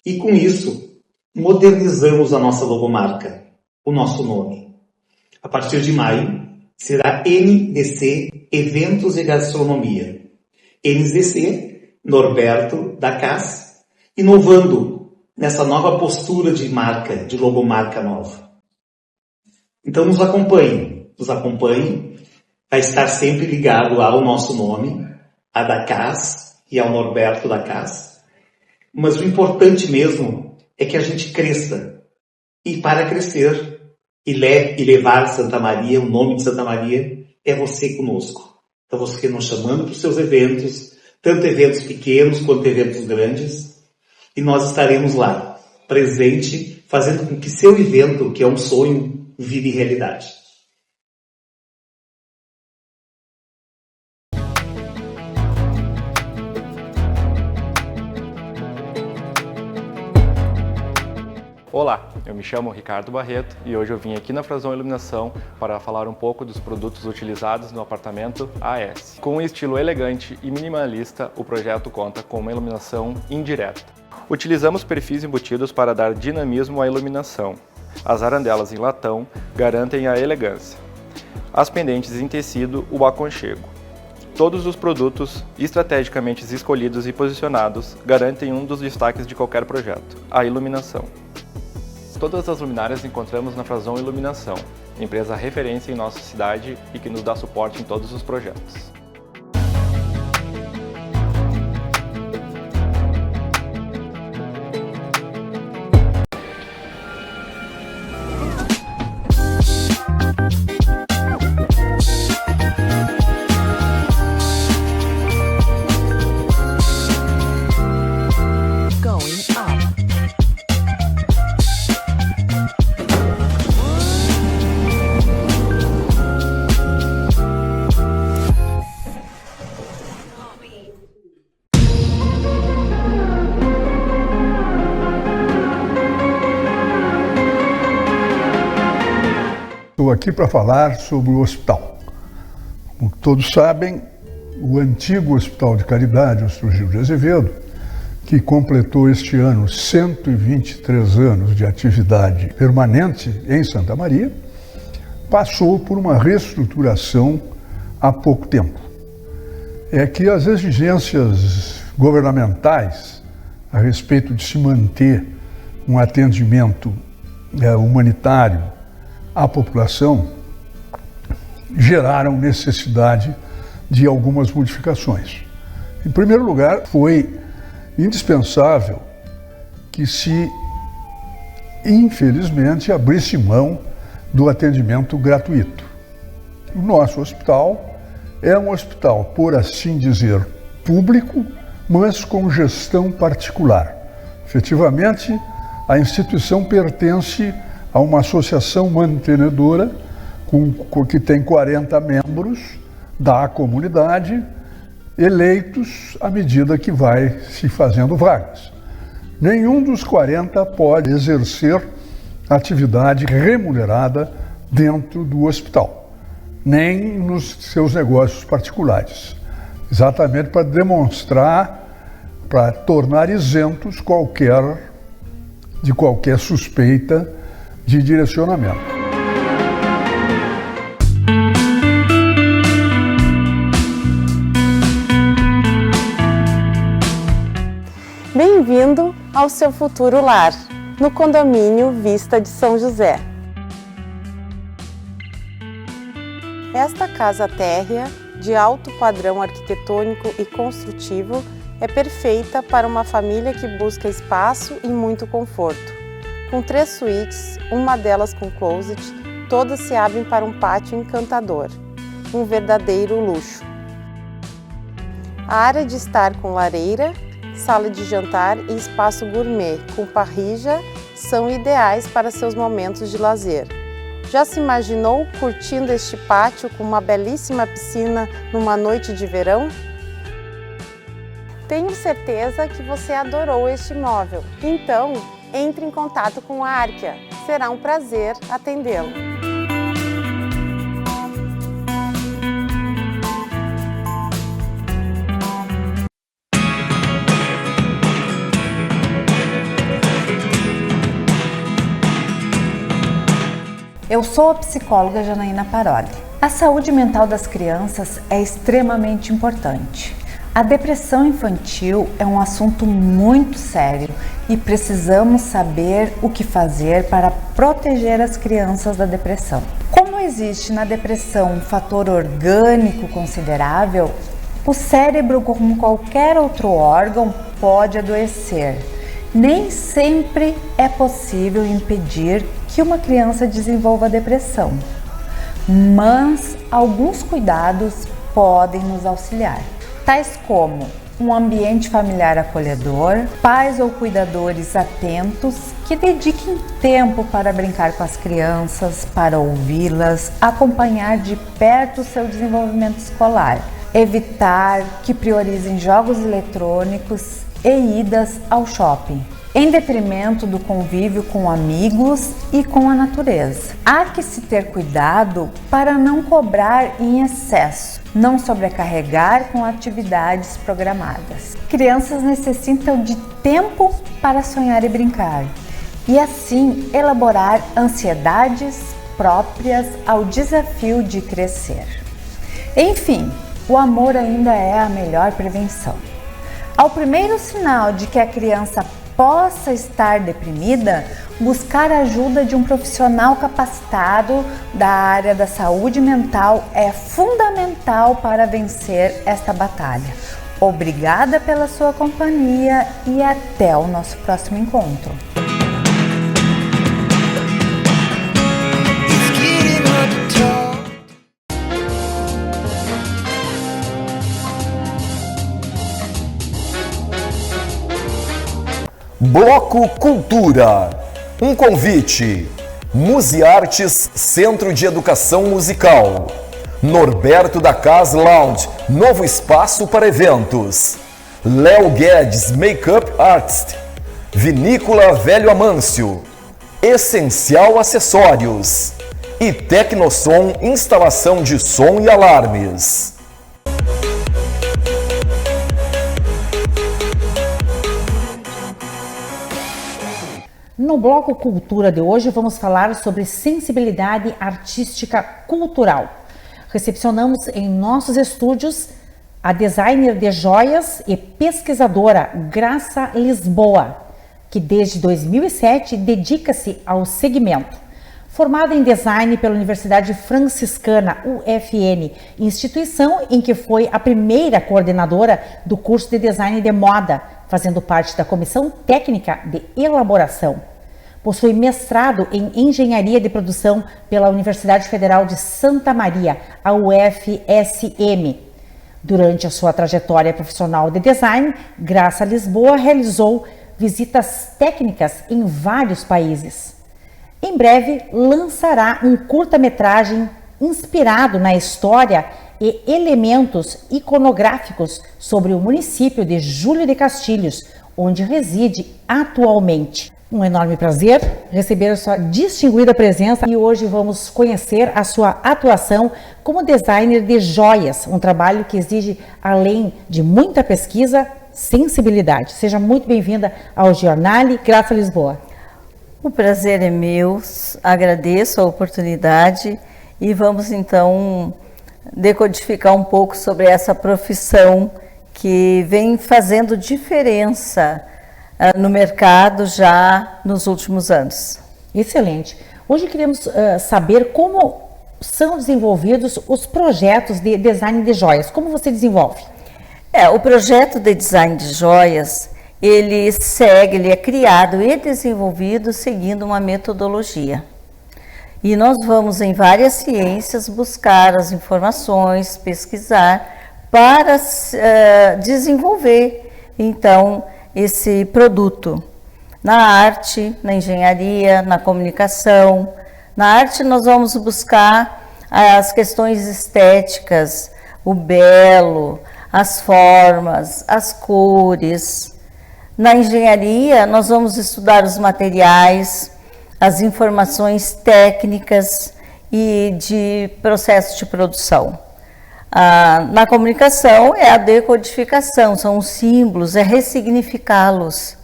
E com isso, modernizamos a nossa logomarca, o nosso nome. A partir de maio, será NDC Eventos e Gastronomia. NDC Norberto da Cas, inovando nessa nova postura de marca, de logomarca nova. Então nos acompanhe. Vai estar sempre ligado ao nosso nome, a da Cas e ao Norberto da Cas. Mas o importante mesmo é que a gente cresça. E para crescer e levar Santa Maria, o nome de Santa Maria, é você conosco. Então você nos chamando para os seus eventos, tanto eventos pequenos quanto eventos grandes. E nós estaremos lá, presente, fazendo com que seu evento, que é um sonho, vire realidade. Olá, eu me chamo Ricardo Barreto e hoje eu vim aqui na Frazão Iluminação para falar um pouco dos produtos utilizados no apartamento AS. Com um estilo elegante e minimalista, o projeto conta com uma iluminação indireta. Utilizamos perfis embutidos para dar dinamismo à iluminação. As arandelas em latão garantem a elegância. As pendentes em tecido, o aconchego. Todos os produtos estrategicamente escolhidos e posicionados garantem um dos destaques de qualquer projeto, a iluminação. Todas as luminárias encontramos na Frazão Iluminação, empresa referência em nossa cidade e que nos dá suporte em todos os projetos. Estou aqui para falar sobre o hospital. Como todos sabem, o antigo Hospital de Caridade, Astro Gil de Azevedo, que completou este ano 123 anos de atividade permanente em Santa Maria, passou por uma reestruturação há pouco tempo. É que as exigências governamentais a respeito de se manter um atendimento humanitário à população geraram necessidade de algumas modificações. Em primeiro lugar, foi indispensável que se, infelizmente, abrisse mão do atendimento gratuito. O nosso hospital é um hospital, por assim dizer, público, mas com gestão particular. Efetivamente, a instituição pertence a uma associação mantenedora que tem 40 membros da comunidade, eleitos à medida que vai se fazendo vagas. Nenhum dos 40 pode exercer atividade remunerada dentro do hospital, nem nos seus negócios particulares, exatamente para demonstrar, para tornar isentos de qualquer suspeita de direcionamento. Bem-vindo ao seu futuro lar, no condomínio Vista de São José. Esta casa térrea, de alto padrão arquitetônico e construtivo, é perfeita para uma família que busca espaço e muito conforto. Com 3 suítes, uma delas com closet, todas se abrem para um pátio encantador, um verdadeiro luxo. A área de estar com lareira, sala de jantar e espaço gourmet com parrilla são ideais para seus momentos de lazer. Já se imaginou curtindo este pátio com uma belíssima piscina numa noite de verão? Tenho certeza que você adorou este imóvel. Então, entre em contato com a Arquia. Será um prazer atendê-lo. Eu sou a psicóloga Janaína Paroli. A saúde mental das crianças é extremamente importante. A depressão infantil é um assunto muito sério e precisamos saber o que fazer para proteger as crianças da depressão. Como existe na depressão um fator orgânico considerável, o cérebro, como qualquer outro órgão, pode adoecer. Nem sempre é possível impedir que uma criança desenvolva depressão, mas alguns cuidados podem nos auxiliar, tais como um ambiente familiar acolhedor, pais ou cuidadores atentos que dediquem tempo para brincar com as crianças, para ouvi-las, acompanhar de perto o seu desenvolvimento escolar, evitar que priorizem jogos eletrônicos e idas ao shopping, em detrimento do convívio com amigos e com a natureza. Há que se ter cuidado para não cobrar em excesso, não sobrecarregar com atividades programadas. Crianças necessitam de tempo para sonhar e brincar, e assim elaborar ansiedades próprias ao desafio de crescer. Enfim, o amor ainda é a melhor prevenção. Ao primeiro sinal de que a criança possa estar deprimida, buscar a ajuda de um profissional capacitado da área da saúde mental é fundamental para vencer esta batalha. Obrigada pela sua companhia e até o nosso próximo encontro. Bloco Cultura. Um convite. Museartes, Centro de Educação Musical. Norberto da Cas Lounge, novo espaço para eventos. Léo Guedes, Makeup Artist. Vinícola Velho Amâncio. Essencial Acessórios. E Tecnosom, instalação de som e alarmes. No bloco Cultura de hoje vamos falar sobre sensibilidade artística cultural. Recepcionamos em nossos estúdios a designer de joias e pesquisadora Graça Lisboa, que desde 2007 dedica-se ao segmento. Formada em design pela Universidade Franciscana, UFN, instituição em que foi a primeira coordenadora do curso de design de moda, fazendo parte da comissão técnica de elaboração. Possui mestrado em engenharia de produção pela Universidade Federal de Santa Maria, a UFSM. Durante a sua trajetória profissional de design, Graça Lisboa realizou visitas técnicas em vários países. Em breve, lançará um curta-metragem inspirado na história e elementos iconográficos sobre o município de Júlio de Castilhos, onde reside atualmente. Um enorme prazer receber a sua distinguida presença e hoje vamos conhecer a sua atuação como designer de joias, um trabalho que exige, além de muita pesquisa, sensibilidade. Seja muito bem-vinda ao Giornale, Graça Lisboa. O prazer é meu, agradeço a oportunidade e vamos então decodificar um pouco sobre essa profissão que vem fazendo diferença no mercado já nos últimos anos. Excelente. Hoje queremos saber como são desenvolvidos os projetos de design de joias. Como você desenvolve? O projeto de design de joias, ele é criado e desenvolvido seguindo uma metodologia. E nós vamos em várias ciências buscar as informações, pesquisar para desenvolver, então, esse produto. Na arte, na engenharia, na comunicação. Na arte nós vamos buscar as questões estéticas, o belo, as formas, as cores. Na engenharia nós vamos estudar os materiais, as informações técnicas e de processo de produção. Na comunicação é a decodificação, são os símbolos, é ressignificá-los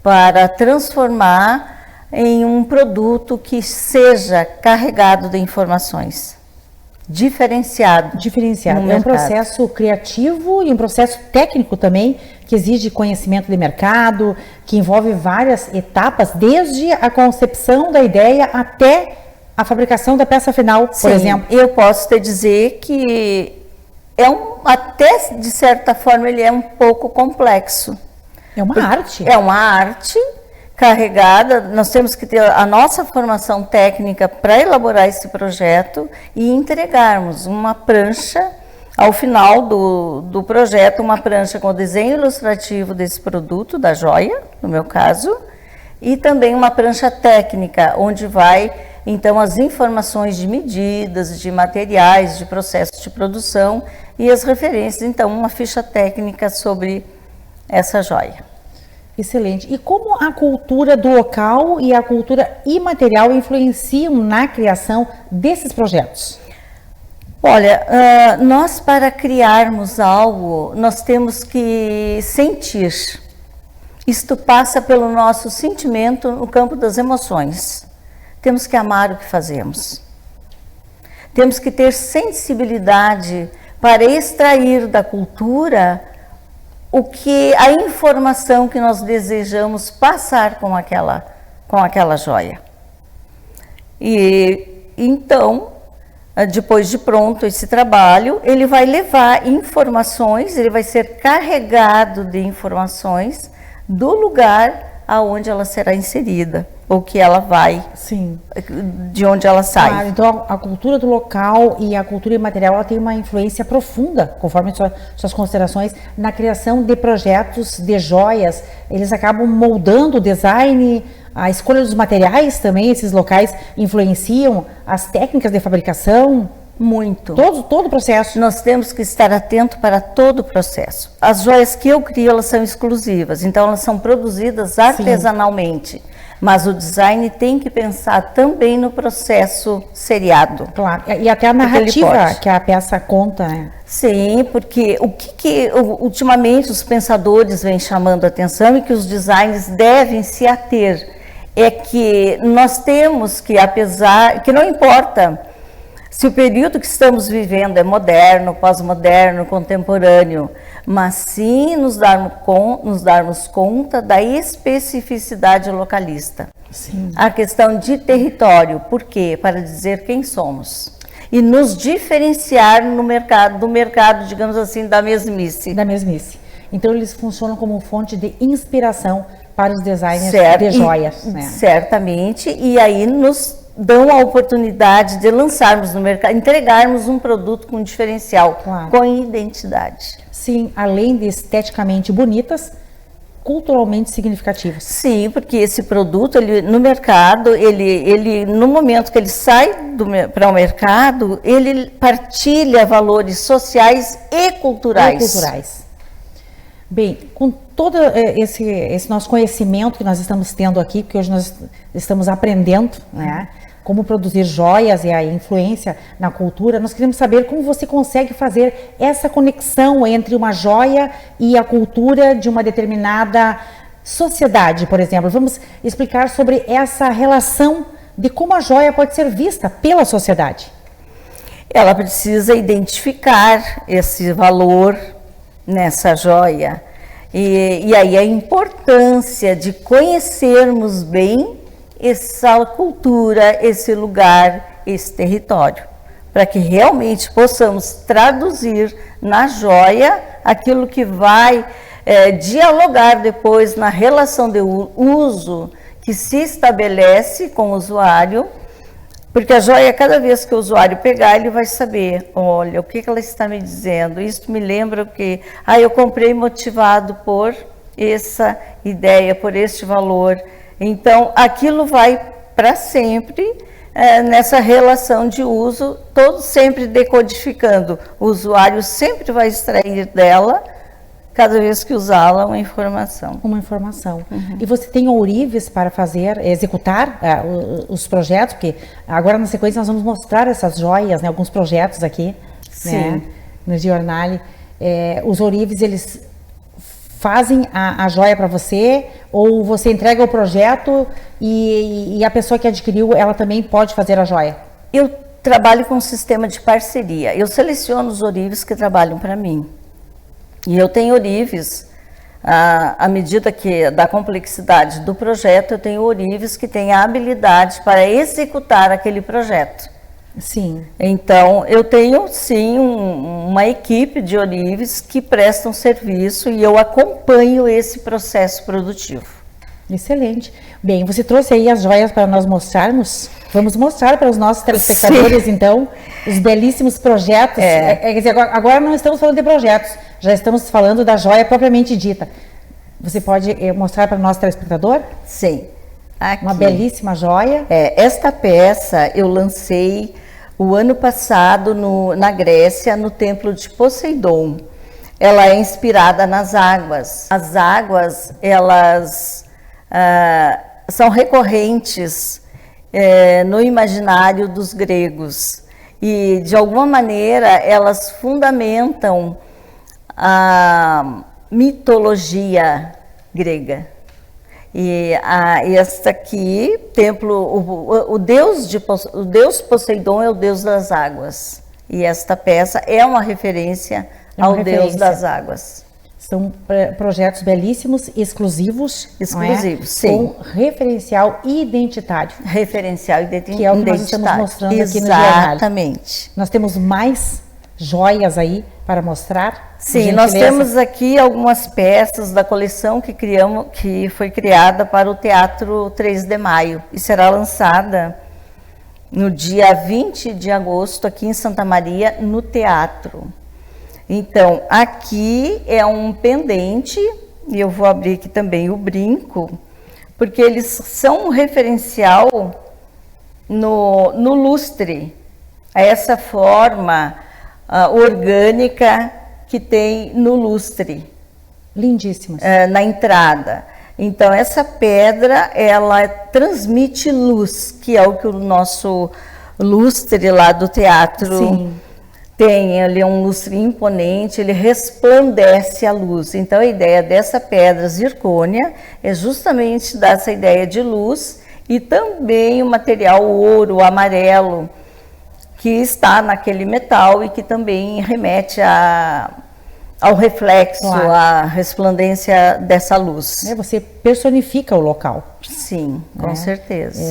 para transformar em um produto que seja carregado de informações, diferenciado. É um processo criativo e um processo técnico também, que exige conhecimento de mercado, que envolve várias etapas, desde a concepção da ideia até a fabricação da peça final, por exemplo. Eu posso te dizer que até de certa forma ele é um pouco complexo. É uma arte. É uma arte carregada, nós temos que ter a nossa formação técnica para elaborar esse projeto e entregarmos uma prancha ao final do projeto, uma prancha com o desenho ilustrativo desse produto, da joia, no meu caso, e também uma prancha técnica, onde vai então as informações de medidas, de materiais, de processo de produção e as referências, então uma ficha técnica sobre essa joia. Excelente. E como a cultura do local e a cultura imaterial influenciam na criação desses projetos? Olha, nós para criarmos algo, nós temos que sentir. Isto passa pelo nosso sentimento no campo das emoções. Temos que amar o que fazemos. Temos que ter sensibilidade para extrair da cultura a informação que nós desejamos passar com aquela joia. E então, depois de pronto esse trabalho, ele vai levar informações, ele vai ser carregado de informações do lugar aonde ela será inserida, ou que ela vai, de onde ela sai. Claro, então a cultura do local e a cultura imaterial ela tem uma influência profunda, conforme suas considerações, na criação de projetos de joias. Eles acabam moldando o design, a escolha dos materiais também, esses locais influenciam as técnicas de fabricação? Muito. Todo o processo. Nós temos que estar atento para todo o processo. As joias que eu crio, elas são exclusivas, então elas são produzidas artesanalmente. Mas o design tem que pensar também no processo seriado. Claro, e até a narrativa que a peça conta, né? Sim, porque ultimamente os pensadores vêm chamando a atenção e que os designers devem se ater é que nós temos que, apesar que não importa se o período que estamos vivendo é moderno, pós-moderno, contemporâneo, mas sim nos darmos conta da especificidade localista. Sim. A questão de território, por quê? Para dizer quem somos. E nos diferenciar no mercado, do mercado, digamos assim, da mesmice. Da mesmice. Então, eles funcionam como fonte de inspiração para os designers certo, de joias. Né? Certamente, e aí nos dão a oportunidade de lançarmos no mercado, entregarmos um produto com diferencial, claro, com identidade. Sim, além de esteticamente bonitas, culturalmente significativos. Sim, porque esse produto, ele, no mercado, ele no momento que ele sai para o mercado, ele partilha valores sociais e culturais. Bem, com todo esse nosso conhecimento que nós estamos tendo aqui, porque hoje nós estamos aprendendo, né, como produzir joias e a influência na cultura, nós queremos saber como você consegue fazer essa conexão entre uma joia e a cultura de uma determinada sociedade, por exemplo. Vamos explicar sobre essa relação de como a joia pode ser vista pela sociedade. Ela precisa identificar esse valor nessa joia. E aí a importância de conhecermos bem essa cultura, esse lugar, esse território, para que realmente possamos traduzir na joia aquilo que vai dialogar depois na relação de uso que se estabelece com o usuário, porque a joia, cada vez que o usuário pegar, ele vai saber, olha, o que ela está me dizendo, isso me lembra que eu comprei motivado por essa ideia, por este valor. Então, aquilo vai para sempre nessa relação de uso, todo sempre decodificando. O usuário sempre vai extrair dela, cada vez que usá-la, uma informação. Uma informação. Uhum. E você tem ourives para executar os projetos? Porque agora, na sequência, nós vamos mostrar essas joias, né, alguns projetos aqui, né, no Giornale. Os ourives, eles fazem a joia para você, ou você entrega o projeto e a pessoa que adquiriu, ela também pode fazer a joia? Eu trabalho com um sistema de parceria. Eu seleciono os ourives que trabalham para mim. E eu tenho ourives, à medida da complexidade do projeto, eu tenho ourives que têm a habilidade para executar aquele projeto. Sim. Então, eu tenho, sim, uma equipe de ourives que prestam serviço e eu acompanho esse processo produtivo. Excelente. Bem, você trouxe aí as joias para nós mostrarmos. Vamos mostrar para os nossos telespectadores, sim, então, os belíssimos projetos. Quer dizer, agora não estamos falando de projetos, já estamos falando da joia propriamente dita. Você pode mostrar para o nosso telespectador? Sim. Aqui. Uma belíssima joia. Esta peça eu lancei o ano passado na Grécia, no templo de Poseidon. Ela é inspirada nas águas. As águas, elas são recorrentes no imaginário dos gregos. E, de alguma maneira, elas fundamentam a mitologia grega. E esta aqui, templo, o deus Poseidon é o deus das águas. E esta peça é uma referência ao deus das águas. São projetos belíssimos, exclusivos. Exclusivos, sim. Com referencial identitário. Referencial identitário. Que é o que nós estamos mostrando aqui no Giornale. Exatamente. Nós temos mais joias aí para mostrar. Sim, nós temos aqui algumas peças da coleção que foi criada para o Teatro 3 de Maio e será lançada no dia 20 de agosto aqui em Santa Maria, no teatro. Então, aqui é um pendente, e eu vou abrir aqui também o brinco, porque eles são um referencial no lustre, a essa forma orgânica que tem no lustre. Lindíssimas. Na entrada. Então, essa pedra, ela transmite luz, que é o que o nosso lustre lá do teatro, sim, tem. Ele é um lustre imponente, ele resplandece a luz. Então, a ideia dessa pedra zircônia é justamente dar essa ideia de luz e também o material ouro, amarelo, que está naquele metal e que também remete ao reflexo, Claro. à resplandência dessa luz. Você personifica o local. Sim, com certeza.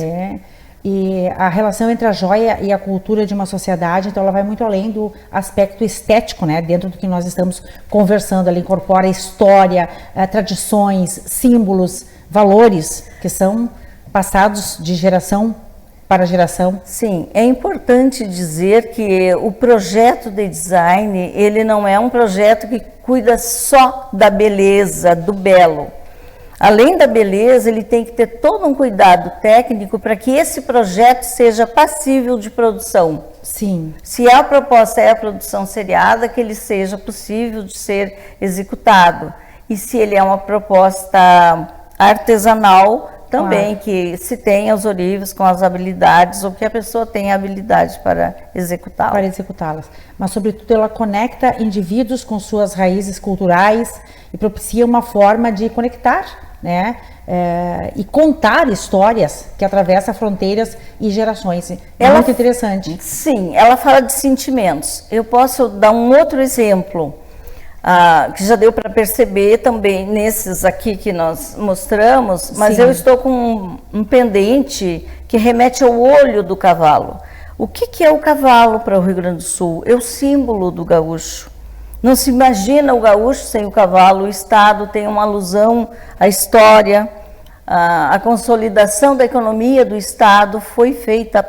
E a relação entre a joia e a cultura de uma sociedade, então ela vai muito além do aspecto estético, né? Dentro do que nós estamos conversando, ela incorpora história, tradições, símbolos, valores que são passados de geração para geração. Sim, é importante dizer que o projeto de design, ele não é um projeto que cuida só da beleza, do belo. Além da beleza, ele tem que ter todo um cuidado técnico para que esse projeto seja passível de produção. Sim. Se a proposta é a produção seriada, que ele seja possível de ser executado. E se ele é uma proposta artesanal, também, que se tenha os ourives com as habilidades, ou que a pessoa tenha habilidade para executá-las. Para executá-las. Mas, sobretudo, ela conecta indivíduos com suas raízes culturais e propicia uma forma de conectar, né? E contar histórias que atravessam fronteiras e gerações. É muito interessante. Sim, ela fala de sentimentos. Eu posso dar um outro exemplo, que já deu para perceber também nesses aqui que nós mostramos, mas Sim. eu estou com um pendente que remete ao olho do cavalo. O que é o cavalo para o Rio Grande do Sul? É o símbolo do gaúcho. Não se imagina o gaúcho sem o cavalo. O Estado tem uma alusão à história, a consolidação da economia do Estado foi feita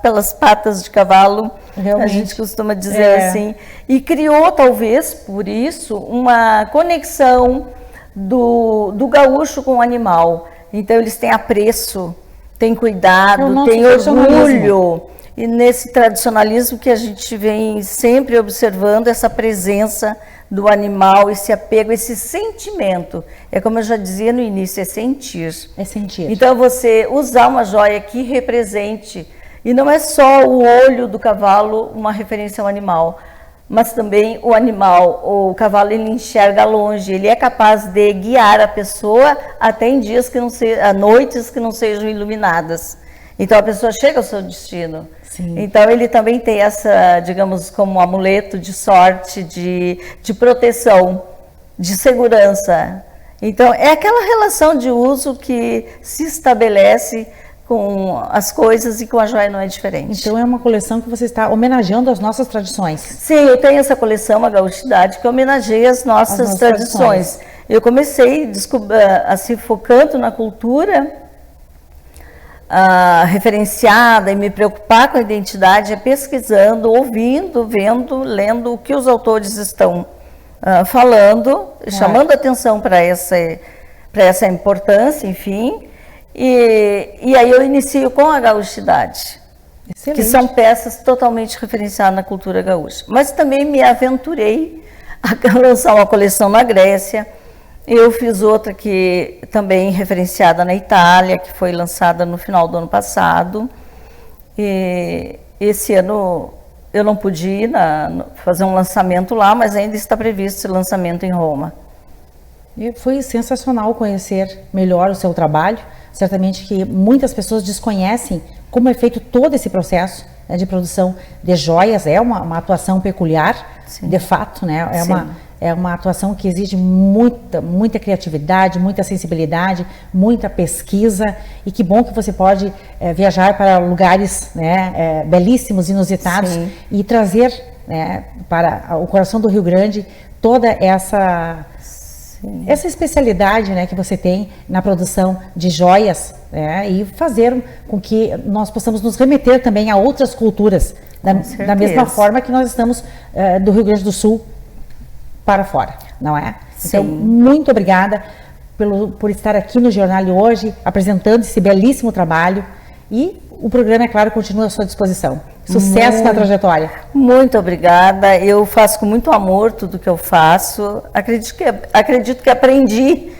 pelas patas de cavalo. Realmente. A gente costuma dizer assim, e criou talvez por isso uma conexão do gaúcho com o animal. Então eles têm apreço, têm cuidado, têm orgulho, e nesse tradicionalismo que a gente vem sempre observando, essa presença do animal, esse apego, esse sentimento. É como eu já dizia no início, é sentir. É sentir. Então você usar uma joia que represente. E não é só o olho do cavalo uma referência ao animal, mas também o animal, o cavalo, ele enxerga longe, ele é capaz de guiar a pessoa até em dias que não a noites que não sejam iluminadas. Então a pessoa chega ao seu destino. Sim. Então ele também tem essa, digamos, como um amuleto de sorte, de proteção, de segurança. Então é aquela relação de uso que se estabelece com as coisas, e com a joia não é diferente. Então é uma coleção que você está homenageando as nossas tradições. Sim, eu tenho essa coleção, a Gaúchidade, que homenageia as nossas tradições. Eu comecei assim, focando na cultura referenciada, e me preocupar com a identidade é pesquisando, ouvindo, vendo, lendo o que os autores estão falando, chamando atenção para essa importância, enfim. E aí eu inicio com a Gaúchidade, que são peças totalmente referenciadas na cultura gaúcha. Mas também me aventurei a lançar uma coleção na Grécia. Eu fiz outra que também referenciada na Itália, que foi lançada no final do ano passado. E esse ano eu não pude ir fazer um lançamento lá, mas ainda está previsto esse lançamento em Roma. E foi sensacional conhecer melhor o seu trabalho. Certamente que muitas pessoas desconhecem como é feito todo esse processo, né, de produção de joias. É uma atuação peculiar, de fato, né? É uma atuação que exige muita criatividade, muita sensibilidade, muita pesquisa. E que bom que você pode viajar para lugares, né, belíssimos, inusitados. Sim. E trazer, né, para o coração do Rio Grande toda essa especialidade, né, que você tem na produção de joias, né, e fazer com que nós possamos nos remeter também a outras culturas, da mesma forma que nós estamos do Rio Grande do Sul para fora, não é? Sim. Então, muito obrigada por estar aqui no Jornal hoje, apresentando esse belíssimo trabalho, e o programa, é claro, continua à sua disposição. Sucesso na trajetória. Muito obrigada. Eu faço com muito amor tudo que eu faço. Acredito que aprendi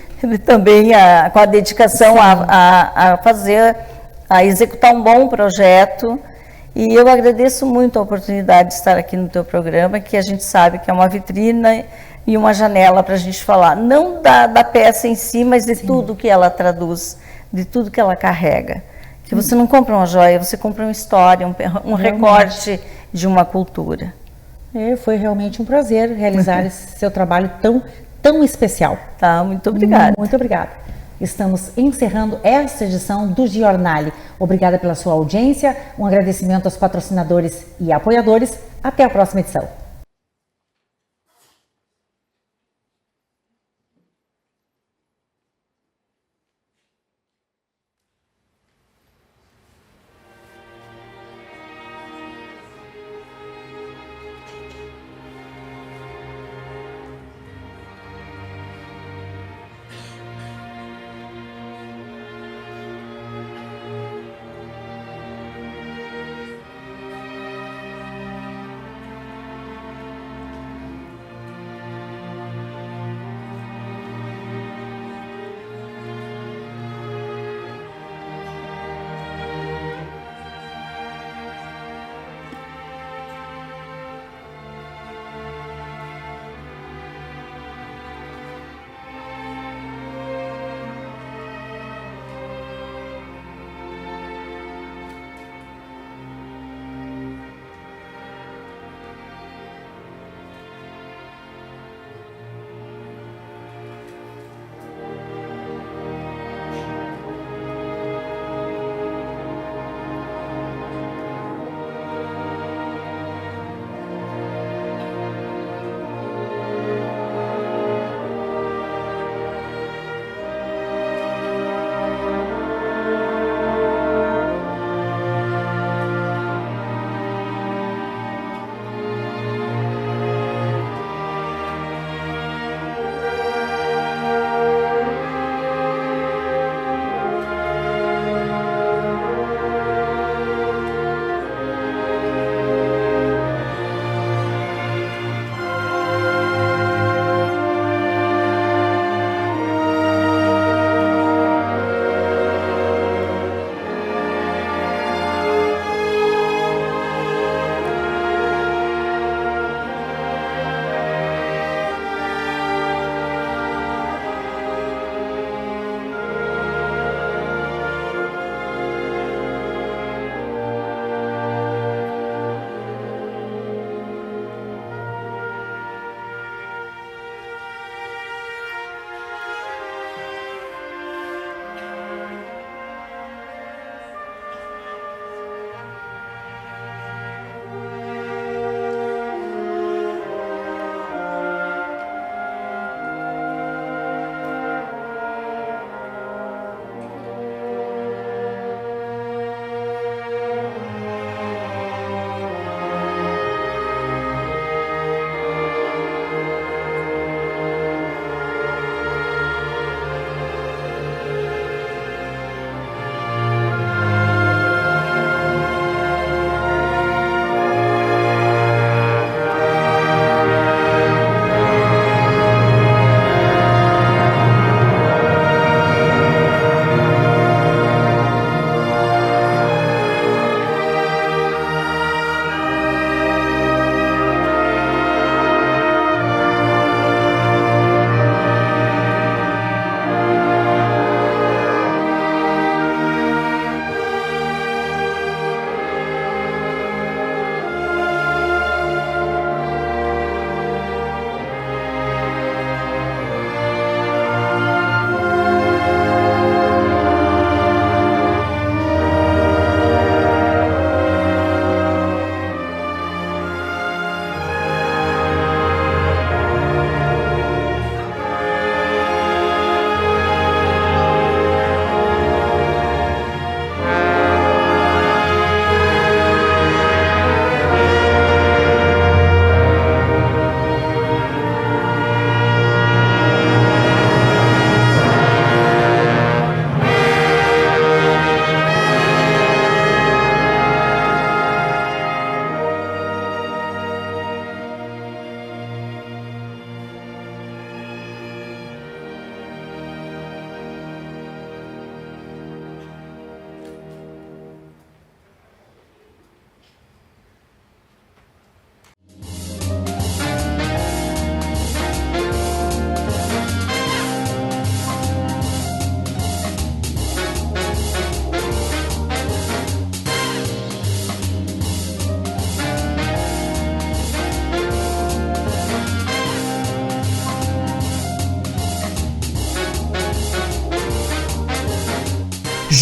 também com a dedicação a executar um bom projeto. E eu agradeço muito a oportunidade de estar aqui no teu programa, que a gente sabe que é uma vitrina e uma janela para a gente falar, não da peça em si, mas de tudo que ela traduz de tudo que ela carrega. Que você não compra uma joia, você compra uma história, um recorte de uma cultura. Foi realmente um prazer realizar esse seu trabalho tão especial. Tá, muito obrigada. Muito obrigada. Estamos encerrando esta edição do Giornale. Obrigada pela sua audiência, um agradecimento aos patrocinadores e apoiadores. Até a próxima edição.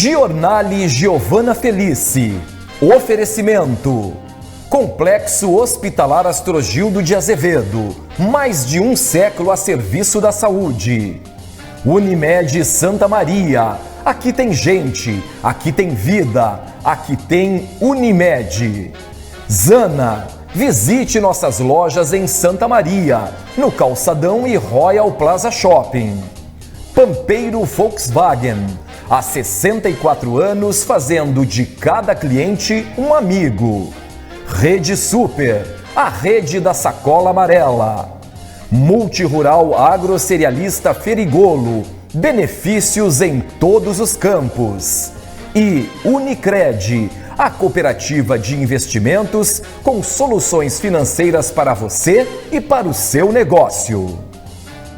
Giornale Giovana Felice. Oferecimento. Complexo Hospitalar Astrogildo de Azevedo. Mais de um século a serviço da saúde. Unimed Santa Maria. Aqui tem gente, aqui tem vida, aqui tem Unimed. Zana. Visite nossas lojas em Santa Maria, no Calçadão e Royal Plaza Shopping. Pampeiro Volkswagen. Há 64 anos fazendo de cada cliente um amigo. Rede Super, a rede da sacola amarela. Multirural Agrocerealista Ferigolo, benefícios em todos os campos. E Unicred, a cooperativa de investimentos com soluções financeiras para você e para o seu negócio.